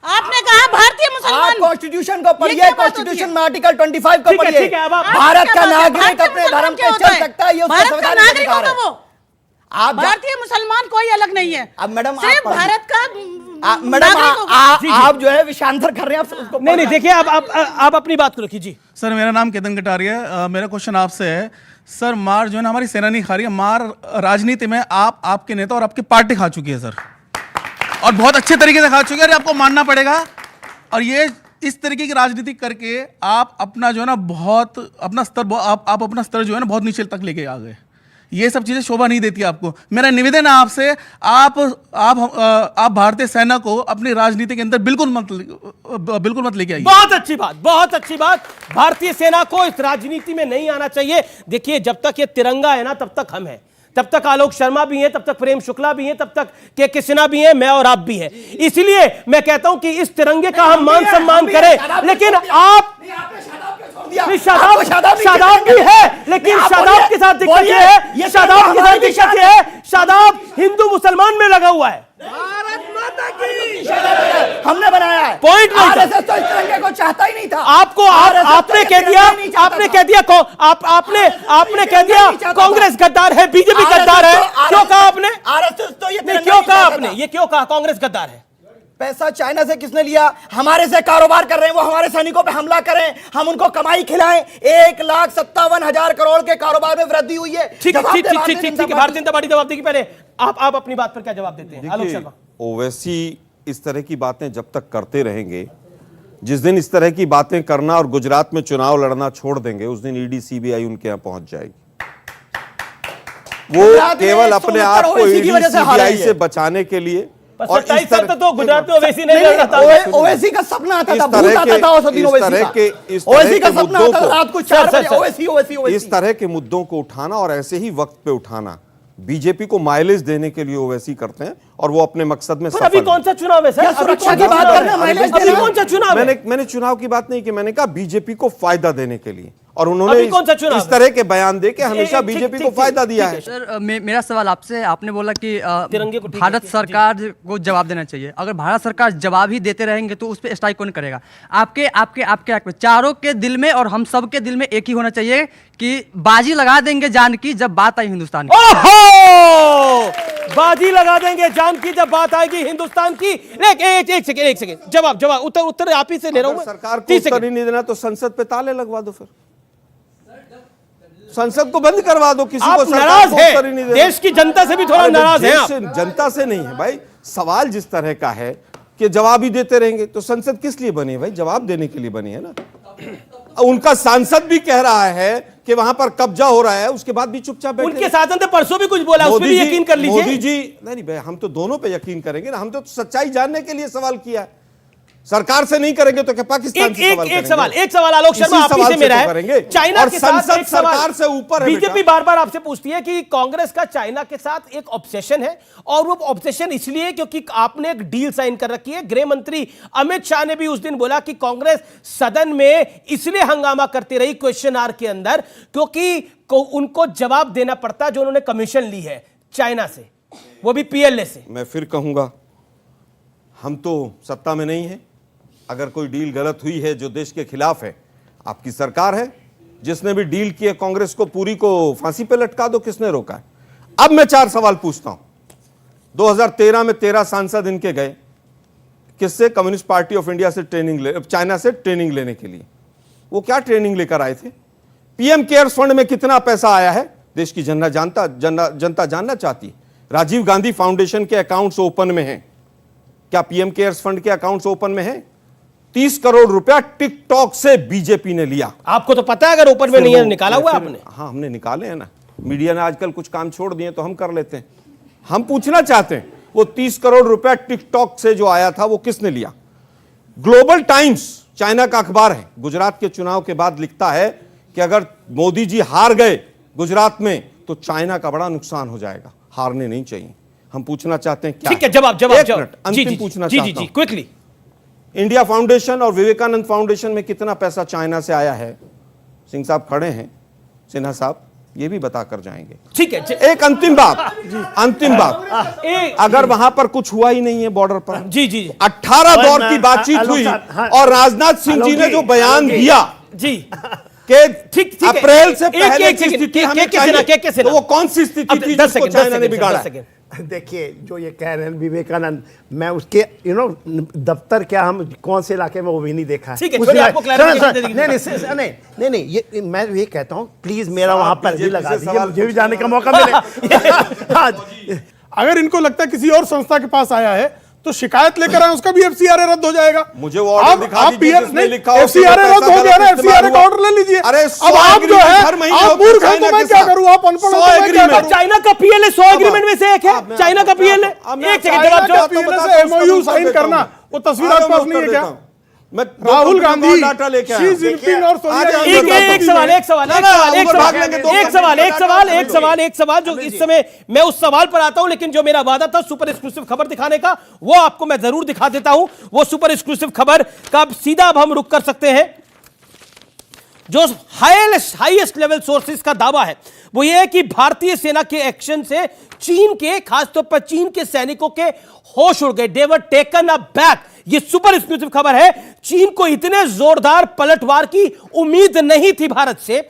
आपने कहा भारतीय मुसलमान। कॉन्स्टिट्यूशन को पढ़िए, कॉन्स्टिट्यूशन में आर्टिकल 25 को पढ़िए। भारत का नागरिक अपने धर्म पे चल सकता है, ये उसका संविधान का अधिकार है। आप भारतीय मुसलमान कोई अलग नहीं है। अब मैडम सिर्फ भारत का मैडम आप जो है विषांतर कर रहे हैं, आप उसको नहीं देखिए, आप अपनी बात को रखिए जी। सर मेरा नाम केतन कटारिया है। मेरा क्वेश्चन आपसे है सर, मार जो है ना हमारी सेना नहीं खा रही है, मार राजनीति में आपके नेता और आपकी पार्टी खा चुकी है सर, और बहुत अच्छे तरीके से खा चुकी है, और आपको मानना पड़ेगा। और ये इस तरीके की राजनीति करके आप अपना जो है ना बहुत अपना स्तर आप अपना स्तर जो है ना बहुत नीचे तक लेके आ गए। ये सब चीजें शोभा नहीं देती आपको। मेरा निवेदन है आपसे, आप भारतीय सेना को अपनी राजनीति के अंदर बिल्कुल मत लेके आइए। बहुत अच्छी बात। भारतीय सेना को इस राजनीति में नहीं आना चाहिए। देखिए, जब तक ये तिरंगा है ना, तब तक हम हैं, तब तक आलोक शर्मा भी हैं, तब तक प्रेम शुक्ला भी हैं, तब तक के सिन्हा भी हैं, मैं और आप भी हैं। इसलिए मैं कहता हूं कि इस तिरंगे का हम मान सम्मान करें। लेकिन आप शादाब भी है, लेकिन शादाब के साथ दिक्कत ये है, शादाब हिंदू मुसलमान में लगा हुआ है। भारत माता की हमने बनाया है। पॉइंट नहीं था। तो इस तिरंगे को चाहता ही नहीं था। आपने कह दिया कांग्रेस गद्दार है, बीजेपी गद्दार है। क्यों कहा आपने? ये क्यों कहा कांग्रेस गद्दार है? पैसा चाइना से किसने लिया? हमारे से कारोबार कर रहे हैं, वो हमारे सैनिकों पे हमला करें, हम उनको कमाई खिलाएं। 1,57,000 करोड़ के कारोबार में वृद्धि हुई है। ठीक है, भारतीय जनता पार्टी जवाब देगी। पहले आप अपनी बात पर क्या जवाब देते हैं आलोक शर्मा? ओवैसी इस तरह की बातें जब तक करते रहेंगे, जिस दिन इस तरह की बातें करना और गुजरात में चुनाव लड़ना छोड़ देंगे, उस दिन ईडी सीबीआई उनके यहां पहुंच जाएगी। वो केवल अपने आप को ईडी सीबीआई से बचाने के लिए, और इस तरह तो गुजरात में ओवैसी नहीं लड़ रहा था। ओवैसी का सपना आता था, भूत आता था उस दिन ओवैसी का सपना आता था रात को 4 बजे ओवैसी। इस तरह के मुद्दों को उठाना और ऐसे ही वक्त पे उठाना बीजेपी को माइलेज देने के लिए ओवैसी करते हैं, और वो अपने मकसद में सफल। अभी कौन सा चुनाव है सर? सुरक्षा की बात करना, माइलेज देना। कौन सा चुनाव है? मैंने चुनाव की बात नहीं की, मैंने कहा बीजेपी को फायदा देने के लिए, और उन्होंने इस तरह के बयान दे के हमेशा बीजेपी को फायदा दिया है। सर मेरा सवाल आपसे, आपने बोला कि भारत सरकार को जवाब देना चाहिए। अगर भारत सरकार जवाब ही देते रहेंगे तो उस पर स्ट्राइक कौन करेगा? आपके चारों के दिल में और हम सब के दिल में एक ही होना चाहिए कि बाजी लगा देंगे जान की जब बात आई हिंदुस्तान की। बाजी लगा देंगे जान की जब बात आएगी हिंदुस्तान की। एक सेकंड जवाब उत्तर आप ही से ले रहा हूं। सरकार को उत्तर ही नहीं देना तो संसद पे ताले लगवा दो, फिर संसद को बंद करवा दो। किसी को नाराज है, देश की जनता से भी थोड़ा नाराज है आप। जनता से नहीं है भाई, सवाल जिस तरह का है कि जवाब ही देते रहेंगे तो संसद किस लिए बनी है भाई? जवाब देने के लिए बनी है ना। उनका सांसद भी कह रहा है कि वहां पर कब्जा हो रहा है, उसके बाद भी चुपचाप बैठे। उनके सांसद ने परसों भी कुछ बोला, उस पर भी यकीन कर लीजिए। मोदी जी नहीं भाई, हम तो दोनों पे यकीन करेंगे ना, हम तो सच्चाई जानने के लिए सवाल किया। सरकार से नहीं करेंगे तो क्या पाकिस्तान से सवाल करेंगे? एक सवाल आलोक शर्मा आप ही से मेरा है। चाइना के साथ संसद सरकार से ऊपर है। बीजेपी बार बार आपसे पूछती है कि कांग्रेस का चाइना के साथ एक ऑब्सेशन है, और वो ऑब्सेशन इसलिए क्योंकि आपने एक डील साइन कर रखी है। गृह मंत्री अमित शाह ने भी उस दिन बोला कि कांग्रेस सदन में इसलिए हंगामा करती रही क्वेश्चन आवर के अंदर क्योंकि उनको जवाब देना पड़ता जो उन्होंने कमीशन ली है चाइना से, वो भी पीएलए से। मैं फिर कहूंगा, हम तो सत्ता में नहीं है। अगर कोई डील गलत हुई है जो देश के खिलाफ है, आपकी सरकार है। जिसने भी डील की है कांग्रेस को पूरी को फांसी पे लटका दो, किसने रोका है? अब मैं 4 सवाल पूछता हूं। 2013 में 13 सांसद इनके गए, किससे? कम्युनिस्ट पार्टी ऑफ इंडिया से चाइना से ट्रेनिंग लेने के लिए। वो क्या ट्रेनिंग लेकर आए थे? पीएम केयर्स फंड में कितना पैसा आया है देश की जनता जानना चाहती है। राजीव गांधी फाउंडेशन के अकाउंट्स ओपन में हैं। क्या पीएम केयर्स फंड के अकाउंट्स ओपन में हैं? 30 करोड़ रुपया टिकटॉक से बीजेपी ने लिया। आपको तो पता है, अगर ओपन में नहीं है, निकाला हुआ आपने? हाँ, हमने निकाले हैं ना। मीडिया ने आजकल कुछ काम छोड़ दिए तो हम कर लेते हैं। हम पूछना चाहते हैं, वो 30 करोड़ रुपया टिकटॉक से जो आया था वो किसने लिया? ग्लोबल टाइम्स, चाइना का अखबार है, गुजरात के चुनाव के बाद लिखता है कि अगर मोदी जी हार गए गुजरात में तो चाइना का बड़ा नुकसान हो जाएगा। हारने नहीं चाहिए। हम पूछना चाहते हैं क्या? ठीक है, जवाब अंतिम पूछना चाहता हूं। क्विकली, इंडिया फाउंडेशन और विवेकानंद फाउंडेशन में कितना पैसा चाइना से आया है? सिंह साहब खड़े हैं, सिन्हा साहब ये भी बता कर जाएंगे। ठीक है, एक अंतिम बात, अगर वहां पर कुछ हुआ ही नहीं है बॉर्डर पर, जी 18 दौर की बातचीत हुई और राजनाथ सिंह जी ने जो बयान दिया जी कि ठीक अप्रैल से पहले की स्थिति हमें चाहिए, तो वो कौन सी स्थिति थी जिसको चाइना ने बिगाड़ा? देखिए, जो ये कह रहे हैं विवेकानंद, मैं उसके दफ्तर क्या, हम कौन से इलाके में वो भी नहीं देखा है। नहीं, ये मैं ये कहता हूँ, प्लीज मेरा वहां पर भी लगा दीजिए, मुझे भी जाने का मौका मिले। अगर इनको लगता है किसी और संस्था के पास आया है तो शिकायत लेकर आए, उसका भी एफसीआरए रद्द हो जाएगा। मुझे वो ऑर्डर दिखा दीजिए जिसमें लिखा हो एफसीआरए रद्द हो गया ना, एफसीआरए का ऑर्डर ले लीजिए। अरे अब आप जो है, आप मूर्ख हैं तो मैं क्या करूं, आप अनपढ़ हो तो मैं क्या करूं? चाइना का पीएलए 100 एग्रीमेंट में से एक है। चाइना का पीएलए, एक सेकंड जवाब, पीएलए से एमओयू साइन करना, वो तस्वीर आपके पास नहीं है क्या? राहुल गांधी, शी जिनपिंग और एक सवाल जो इस समय मैं उस सवाल पर आता हूं, लेकिन जो मेरा वादा था सुपर एक्सक्लूसिव खबर दिखाने का, वो आपको मैं जरूर दिखा देता हूं। वो सुपर एक्सक्लूसिव खबर का सीधा अब हम रुक कर सकते हैं। जो हाईएस्ट लेवल सोर्सेस का दावा है वो ये है कि भारतीय सेना के एक्शन से चीन के, खासतौर पर चीन के सैनिकों के होश उड़ गए। दे वर टेकन अ बैक। ये सुपर एक्सक्लूसिव खबर है। चीन को इतने जोरदार पलटवार की उम्मीद नहीं थी भारत से।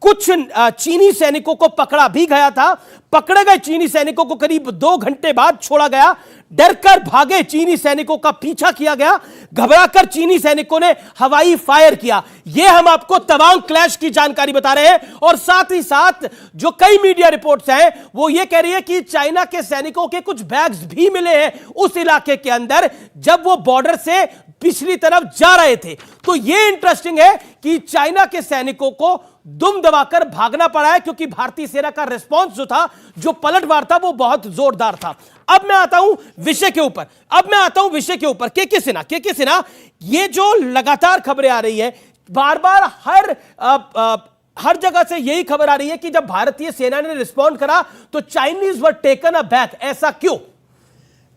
कुछ चीनी सैनिकों को पकड़ा भी गया था। पकड़े गए चीनी सैनिकों को करीब 2 घंटे बाद छोड़ा गया। डरकर भागे चीनी सैनिकों का पीछा किया गया। घबराकर चीनी सैनिकों ने हवाई फायर किया। यह हम आपको तवांग क्लैश की जानकारी बता रहे हैं। और साथ ही साथ जो कई मीडिया रिपोर्ट्स हैं वो यह कह रही है कि चाइना के सैनिकों के कुछ बैग्स भी मिले हैं उस इलाके के अंदर जब वो बॉर्डर से पिछली तरफ जा रहे थे। तो यह इंटरेस्टिंग है कि चाइना के सैनिकों को दुम दबाकर भागना पड़ा है क्योंकि भारतीय सेना का रिस्पांस जो था, जो पलटवार था, वो बहुत जोरदार था। अब मैं आता हूं विषय के ऊपर। के सिन्हा, ये जो लगातार खबरें आ रही है, बार बार हर जगह से यही खबर आ रही है कि जब भारतीय सेना ने रिस्पॉन्ड करा तो Chinese were taken a back. ऐसा क्यों?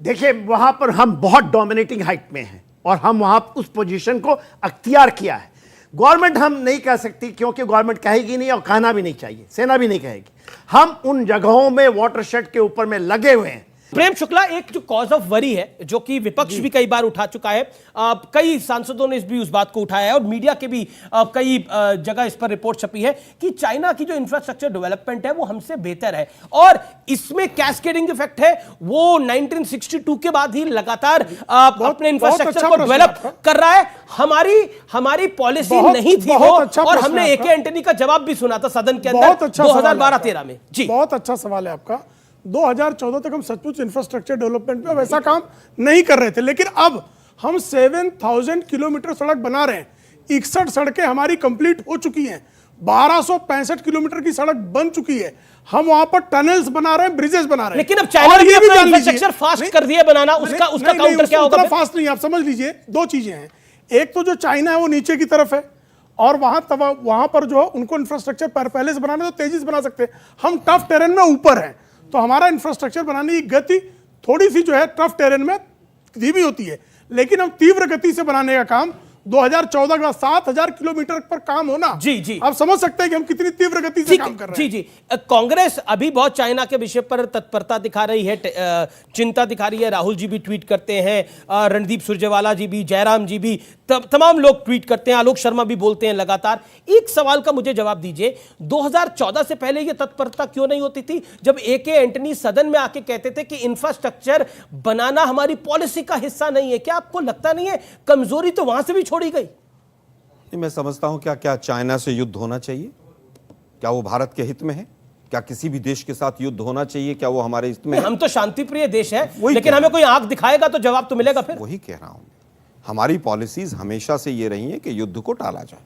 देखिए, वहां पर हम बहुत डोमिनेटिंग हाइट में हैं और हम वहां उस पोजीशन को अख्तियार किया है। गवर्नमेंट हम नहीं कह सकती क्योंकि गवर्नमेंट कहेगी नहीं और कहना भी नहीं चाहिए, सेना भी नहीं कहेगी। हम उन जगहों में वाटरशेड के ऊपर में लगे हुए हैं। प्रेम शुक्ला, एक जो कॉज ऑफ वरी है जो कि विपक्ष भी कई बार उठा चुका है, कई सांसदों ने भी उस बात को उठाया है और मीडिया के भी कई जगह इस पर रिपोर्ट छपी है कि चाइना की जो इंफ्रास्ट्रक्चर डेवलपमेंट है वो हमसे बेहतर है और इसमें कैस्केडिंग इफेक्ट है। वो 1962 के बाद ही लगातार अपने इंफ्रास्ट्रक्चर को डेवलप कर रहा है। हमारी पॉलिसी नहीं थी वो, और हमने एके एंटनी का जवाब भी सुना था सदन के अंदर 2012-13 में। जी, बहुत अच्छा सवाल है आपका। 2014 तक हम सचमुच इंफ्रास्ट्रक्चर डेवलपमेंट पे वैसा काम नहीं कर रहे थे, लेकिन अब हम 7000 किलोमीटर सड़क बना रहे हैं। 61 सड़कें हमारी कंप्लीट हो चुकी हैं। 1265 किलोमीटर की सड़क बन चुकी है, हम वहां पर टनल्स बना रहे हैं, ब्रिजेस बना रहे हैं। लेकिन अब चाइना ने भी अपना इंफ्रास्ट्रक्चर फास्ट कर दिया बनाना, उसका काउंटर क्या होगा? फास्ट नहीं, आप समझ लीजिए दो चीजें हैं। एक तो जो चाइना है वो नीचे की तरफ है, और वहां पर जो उनको इंफ्रास्ट्रक्चर पहले से बनाने तो तेजी से बना सकते हैं। हम टफ टेरेन में ऊपर हैं, तो हमारा इंफ्रास्ट्रक्चर बनाने की गति थोड़ी सी जो है टफ टेरेन में धीमी होती है, लेकिन हम तीव्र गति से बनाने का काम 2014 के बाद 7000 किलोमीटर पर काम होना, जी आप समझ सकते हैं कि हम कितनी तीव्र गति से काम कर रहे हैं। जी कांग्रेस अभी बहुत चाइना के विषय पर तत्परता दिखा रही है, चिंता दिखा रही है। राहुल जी भी ट्वीट करते हैं, रणदीप सुरजेवाला जी भी, जयराम जी भी, तमाम लोग ट्वीट करते हैं, आलोक शर्मा भी बोलते हैं लगातार। एक सवाल का मुझे जवाब दीजिए, 2014 से पहले यह तत्परता क्यों नहीं होती थी, जब AK एंटनी सदन में आके कहते थे कि इंफ्रास्ट्रक्चर बनाना हमारी पॉलिसी का हिस्सा नहीं है? क्या आपको लगता नहीं है कमजोरी तो वहां से भी छोड़ी गई? मैं समझता हूं क्या चाइना से युद्ध होना चाहिए? क्या वो भारत के हित में है? क्या किसी भी देश के साथ युद्ध होना चाहिए? क्या वो हमारे हित में है? हम तो शांति प्रिय देश है, लेकिन हमें कोई आंख दिखाएगा तो जवाब तो मिलेगा फिर। वही कह रहा हूं, हमारी पॉलिसीज हमेशा से ये रही है कि युद्ध को टाला जाए,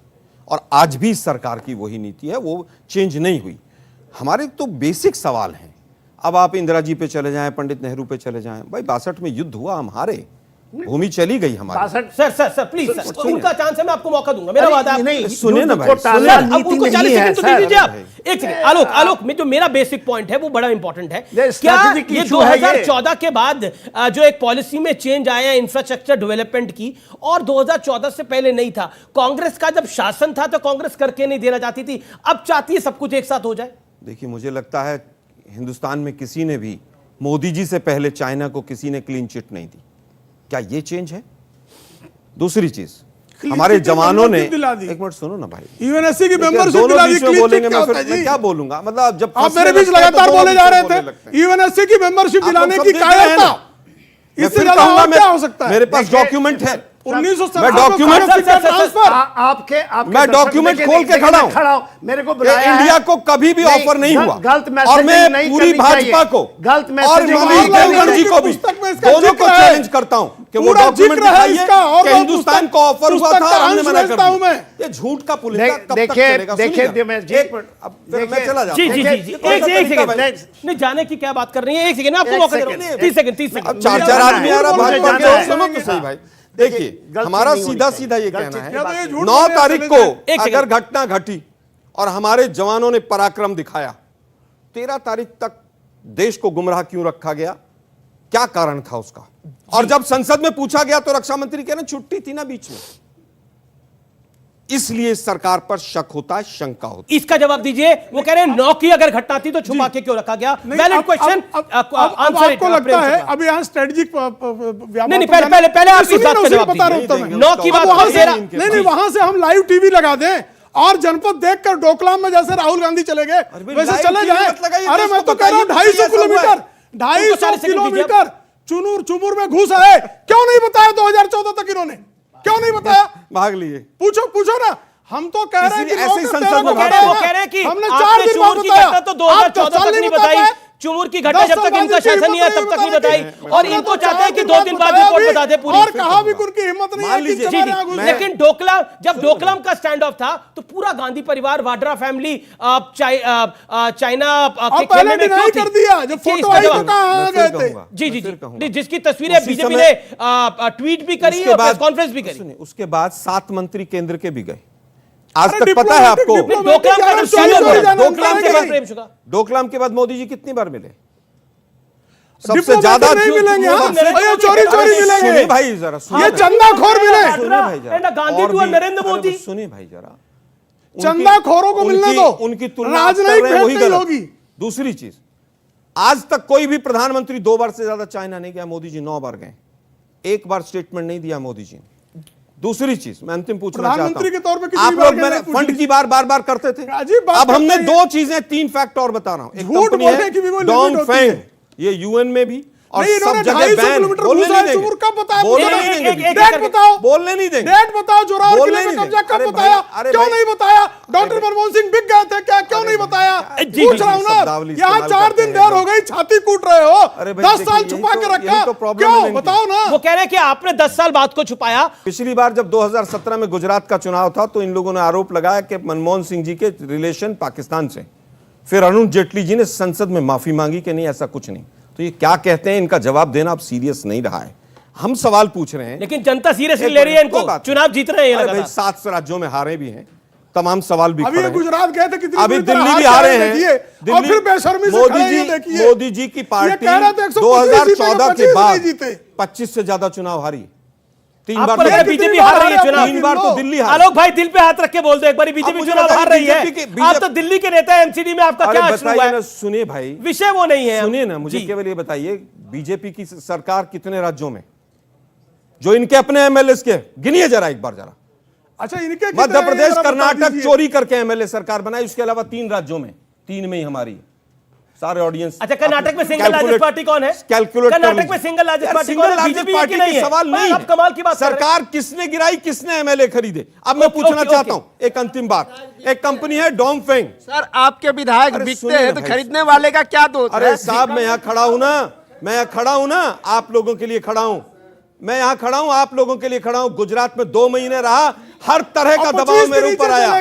और आज भी सरकार की वही नीति है, वो चेंज नहीं हुई। हमारे तो बेसिक सवाल हैं। अब आप इंदिरा जी पे चले जाएं, पंडित नेहरू पे चले जाएं, भाई 62 में युद्ध हुआ, हम हारे, भूमि चली गई हमारी। सर प्लीज सर, उनका चांस है, मैं आपको मौका दूंगा, मेरा वादा है। सुनिए ना भाई, उनको 40 सेकंड तो दीजिए आप। एक सेकंड, आलोक में जो मेरा बेसिक पॉइंट है वो बड़ा इंपॉर्टेंट है। क्या ये 2014 के बाद जो एक पॉलिसी में चेंज आया इंफ्रास्ट्रक्चर डेवलपमेंट की, और 2014 से पहले नहीं था? कांग्रेस का जब शासन था तो कांग्रेस करके नहीं देना चाहती थी, अब चाहती है सब कुछ एक साथ हो जाए। देखिए, मुझे लगता है हिंदुस्तान में किसी ने भी, मोदी जी से पहले चाइना को किसी ने क्लीन चिट नहीं दी। क्या ये चेंज है? दूसरी चीज, हमारे जवानों ने, एक मिनट सुनो ना भाई, यूएनएससी की मेंबरशिप दिला दी, बोलेंगे मैं क्या बोलूंगा? मतलब जब आप मेरे बीच लगातार बोले जा रहे थे यूएनएससी की मेंबरशिप दिलाने की कायरता, इससे ज्यादा और क्या हो सकता है? मेरे पास डॉक्यूमेंट है, 1970 मैं डॉक्यूमेंट मैं डॉक्यूमेंट खोल के खड़ा हूं। मेरे को बुलाया इंडिया को कभी भी ऑफर नहीं हुआ, गलत मैसेज और मैं पूरी भाजपा को, गलत और मनीष देवगन जी को भी, दोनों को चैलेंज करता हूं कि वो डॉक्यूमेंट दिखाइए कि हिंदुस्तान को ऑफर हुआ था, हमने मना कर दिया। ये झूठ का पुलिंदा कब तक चलेगा? देखिए मैं चला जाता हूं। एक सेकंड, नहीं जाने की क्या बात कर रही है? एक सेकंड, आपको मौका दे रहा हूं, 30 सेकंड। 4 आदमी आ रहा भाजपा के, सुनो तो सही भाई। देखिए, हमारा सीधा ये कहना है, 9 तारीख को अगर घटना घटी और हमारे जवानों ने पराक्रम दिखाया, 13 तारीख तक देश को गुमराह क्यों रखा गया? क्या कारण था उसका? और जब संसद में पूछा गया तो रक्षा मंत्री कह रहे छुट्टी थी ना बीच में। इसलिए सरकार पर शक होता है, शंका होती है। इसका जवाब दीजिए। वो कह रहे हैं 9 की अगर घटना थी तो छुपा के क्यों रखा गया? Valid question. आपको लगता है अभी यहाँ स्ट्रेटेजिक नहीं, पहले आप इस बात का जवाब दीजिए। 9 की बात नहीं, वहां से हम लाइव टीवी लगा दें और जनपद देखकर डोकलाम में जैसे राहुल गांधी चले गए वैसे चले जाए। अरे मैं तो कह रहा हूँ 250 किलोमीटर 250 किलोमीटर चुमूर में घुस आए, क्यों नहीं बताया 2014 तक इन्होंने? क्यों नहीं बताया? भाग लिए, पूछो ना। हम तो कह रहे हैं कि ऐसे संसद में वो कह रहे हैं कि हमने 4 दिन बाद बताया तो 2014 तक नहीं बताई, चुमूर की घटना जब तक इनका शासन नहीं है तब तक नहीं बताई, और इनको चाहते हैं कि 2 दिन बाद रिपोर्ट बता दे पूरी। और कहा भी उनकी हिम्मत नहीं है कि चला गया। लेकिन जब डोकलाम का स्टैंड ऑफ था तो पूरा गांधी परिवार, वाड्रा फैमिली चाइना के खेमे में क्यों कर दिया? जब फोटो आई तो कहां गए थे? जी, जिसकी तस्वीरें बीजेपी ने ट्वीट भी करी और प्रेस कॉन्फ्रेंस भी करी। उसके बाद 7 मंत्री केंद्र के भी गए। आज तक पता है आपको डोकलाम के बाद मोदी जी कितनी बार मिले? सबसे ज्यादा नहीं मिलेंगे, चोरी मिलेंगे भाई। जरा ये चंदाखोर मिले, गांधी टू नरेंद्र मोदी। सुनिए भाई, जरा चंदाखोरों को मिलने दो, उनकी तुलना राजनयिक होगी। दूसरी चीज, आज तक कोई भी प्रधानमंत्री 2 बार से ज्यादा चाइना नहीं गया, मोदी जी 9 बार गए, 1 बार स्टेटमेंट नहीं दिया मोदी जी ने। दूसरी चीज मैं अंतिम पूछना चाहता हूं, प्रधानमंत्री के तौर पे आप लोग मैंने फंड की बार बार करते थे, अब हमने 2 चीजें 3 फैक्ट और बता रहा हूं। एक कंपनी है डोंगफेंग, ये यूएन में भी और सब जगह बैन। बोलने नहीं देंगे, बोलने नहीं देंगे। डेट बताओ, जोरावर किले में कब्जा कब बताया? क्यों नहीं बताया? डॉक्टर मनमोहन सिंह बिक गए थे क्या? क्यों नहीं नहीं बताया? जी, पूछ रहा हूँ ना, यहाँ 4 दिन देर हो गई, छाती कूट रहे हो। 10 साल छुपा के रखा, क्यों बताओ ना? वो कह रहे हैं कि आपने 10 साल बाद को छुपाया। पिछली बार जब 2017 में गुजरात का चुनाव था तो इन लोगों ने आरोप लगाया कि मनमोहन सिंह जी के रिलेशन पाकिस्तान से, फिर अरुण जेटली जी ने संसद में माफी मांगी कि नहीं ऐसा कुछ नहीं। तो ये क्या कहते हैं, इनका जवाब देना अब सीरियस नहीं रहा है। हम सवाल पूछ रहे हैं, लेकिन जनता सीरियसली ले रही है इनको, चुनाव जीत रहे हैं। भाई 7 राज्यों में हारे भी हैं, तमाम सवाल भी अभी गुजरात गए थे, कितनी अभी बुरी तरह दिल्ली भी हार हारे गए, हैं। देखिए, और फिर बेशर्मी से खड़े हैं, देखिए। मोदी जी की पार्टी कह रहे थे 125 2014 के बाद जीते। 25 से ज्यादा चुनाव हारी। 3 आपको बार लग रहा है बीजेपी हार रही है चुनाव? 3 बार तो दिल्ली हारी। आलोक भाई दिल पे हाथ रख के बोल दो एक बार, बीजेपी चुनाव हार रही है। आप तो दिल्ली के नेता हैं, एमसीडी में आपका क्या अश्रू है? सुनिए भाई, विषय वो नहीं है। सुनिए ना, मुझे केवल ये बताइए, बीजेपी की सरकार कितने राज्यों में, जो इनके अपने एमएलए के गिनिए जरा एक बार जरा। अच्छा, इनके मध्य प्रदेश, कर्नाटक चोरी करके एमएलए सरकार बनाई, उसके अलावा 3 राज्यों में, 3 में ही हमारी है। सारे ऑडियंस। अच्छा, कर्नाटक में सिंगल लार्जेस्ट पार्टी कौन है? कैलकुलेट कर्नाटक में सिंगल लार्जेस्ट पार्टी कौन है? बीजेपी की नहीं है। सवाल नहीं, आप कमाल की बात। सरकार किसने गिराई, किसने एमएलए खरीदे? अब मैं पूछना चाहता हूं एक अंतिम बात। एक कंपनी है डोंगफेंग। सर, आपके विधायक बिकते हैं तो खरीदने वाले का क्या दोष? अरे साहब, मैं यहाँ खड़ा हूं ना, मैं यहाँ खड़ा हूं ना, आप लोगों के लिए खड़ा हूं, मैं यहाँ खड़ा हूं, आप लोगों के लिए खड़ा हूं। गुजरात में 2 महीने रहा, हर तरह का दबाव मेरे ऊपर आया।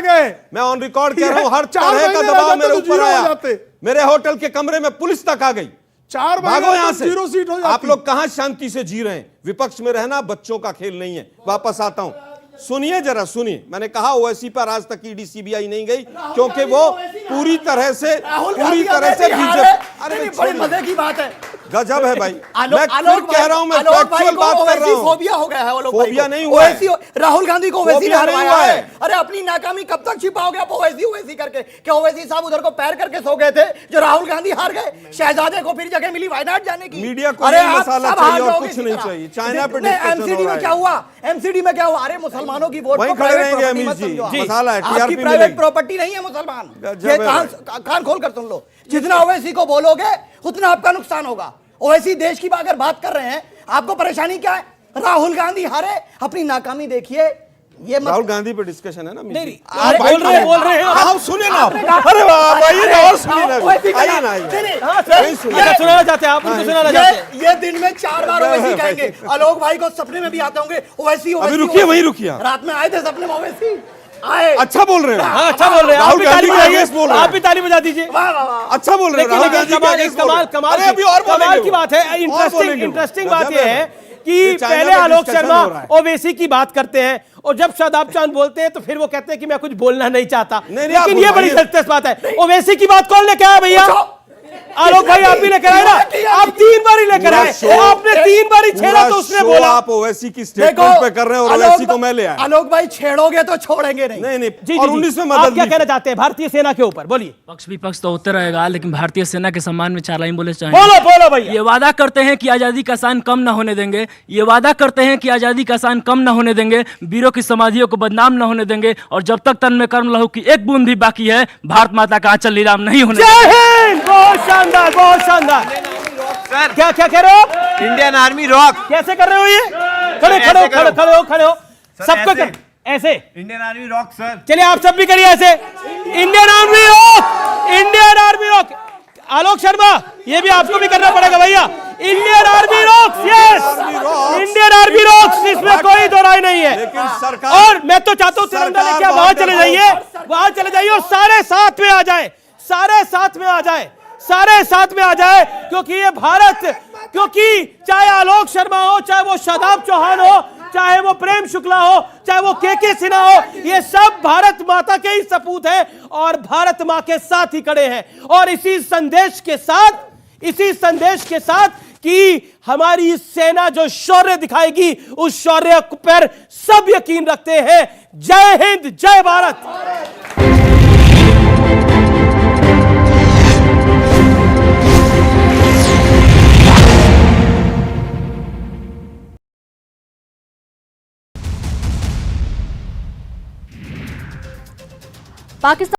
मैं ऑन रिकॉर्ड कह रहा हूं, हर तरह का दबाव मेरे ऊपर आया। मेरे होटल के कमरे में पुलिस तक आ गई। 4 भागो यहाँ से। 0 सीट हो जाती। आप लोग कहां शांति से जी रहे हैं? विपक्ष में रहना बच्चों का खेल नहीं है। वापस आता हूं, सुनिए जरा, सुनिए। मैंने कहा ओवैसी पर आज तक ईडी सीबीआई नहीं गई क्योंकि वो पूरी तरह से बीजेपी। अरे बड़ी मजे की बात है, गजब है भाई। मैं फिर कह रहा हूं, मैं फैक्चुअल बात कर रहा हूं। फोबिया हो गया है, फोबिया नहीं हुआ है। राहुल गांधी को ओवैसी ने हरवाया हुआ है। अरे अपनी नाकामी कब तक छिपाओगे आप ओवैसी करके? क्या ओवैसी साहब उधर को पैर करके सो गए थे जो राहुल गांधी हार गए? शहजादे को फिर जगह मिली वायनाड जाने की। मीडिया को मसाला चाहिए और कुछ नहीं चाहिए। चाइना पे एमसीडी में क्या हुआ? एमसीडी में क्या हुआ? अरे मुसलमानों की वोट वहीं खड़े रहेंगे अमित जी, मसाला है, आपकी प्राइवेट प्रॉपर्टी नहीं है मुसलमान। ये कान खोल कर सुन लो, जितना ओवैसी को बोलोगे उतना आपका नुकसान होगा। ओवैसी देश की अगर बात कर रहे हैं, आपको परेशानी क्या है? राहुल गांधी हारे, अपनी नाकामी देखिए। ये राहुल गांधी पे डिस्कशन है ना? नहीं, आप बोल रहे हैं। आप सुनिए ना। अरे वाह, आइए ना और सुनिए ना, आइए ना, आइए। सुनाना चाहते हैं आप? उनको सुनाना चाहते हैं? ये दिन में 4 बार ओवैसी कहेंगे। आलोक भाई को सपने में भी आते होंगे ओवैसी। अभी रुकिए, वहीं रुकिए। रात में आए थे सपने में ओवैसी आए। अच्छा बोल रहे हैं। हाँ, अच्छा बोल रहे हैं। राहुल गांधी बोल रहे हैं, आप भी ताली बजा दीजिए। अच्छा बोल रहे हैं। राहुल गांधी कमाल की बात है। इंटरेस्टिंग बात यह है कि पहले आलोक शर्मा ओवैसी की बात करते हैं और जब शादाब चांद बोलते हैं तो फिर वो कहते हैं कि मैं कुछ बोलना नहीं चाहता। लेकिन ये बड़ी दिलचस्प बात है, ओवैसी की बात कौन लेके आया भैया? आलोक भाई आप भी लेकर आए ना, आप 3 बार ही लेकर आए। आपने 3 बार ही छेड़ा तो उसने बोला। आप ओवैसी की स्टेटमेंट पे कर रहे हैं और ओवैसी को मैं ले आया। आलोक भाई छेड़ोगे तो छोड़ेंगे नहीं। नहीं। और 19 में आप क्या कहना चाहते हैं भारतीय सेना के ऊपर? बोलिए। पक्ष विपक्ष तो होते रहेगा, लेकिन भारतीय सेना के सम्मान में 4 लाइन बोले चाहें। बोलो भैया। ये वादा करते हैं कि आजादी का शान कम न होने देंगे, ये वादा करते हैं कि आजादी का शान कम न होने देंगे, वीरों की समाधियों को बदनाम न होने देंगे, और जब तक तन में कर्म लहू की एक बूंद भी बाकी है, भारत माता का आंचल नीलाम नहीं होने देंगे। बहुत शानदार, बहुत शानदार। सर, क्या कह रहे हो? Indian army rock. कैसे कर रहे हो? ये खड़े हो सबको कर ऐसे। Indian army rock sir. चलिए आप सब भी करिए ऐसे। Indian army rock, Indian army rock. Alok Sharma, ये भी आपको भी करना पड़ेगा भैया। Indian army rocks, yes, Indian army rocks, इसमें कोई दो राय नहीं है। लेकिन सरकार, और मैं तो चाहता हूँ तिरंगा लेके वहां चले जाइए और सारे साथ में आ जाए, सारे साथ में आ जाए, क्योंकि ये भारत, क्योंकि चाहे आलोक शर्मा हो, चाहे वो शादाब चौहान हो, चाहे वो प्रेम शुक्ला हो, चाहे वो के सिन्हा हो, ये सब भारत माता के ही सपूत हैं और भारत माँ के साथ ही खड़े हैं। और इसी संदेश के साथ कि हमारी सेना जो शौर्य दिखाएगी, उस शौर्य पर सब यकीन रखते हैं। जय हिंद, जय भारत। पाकिस्तान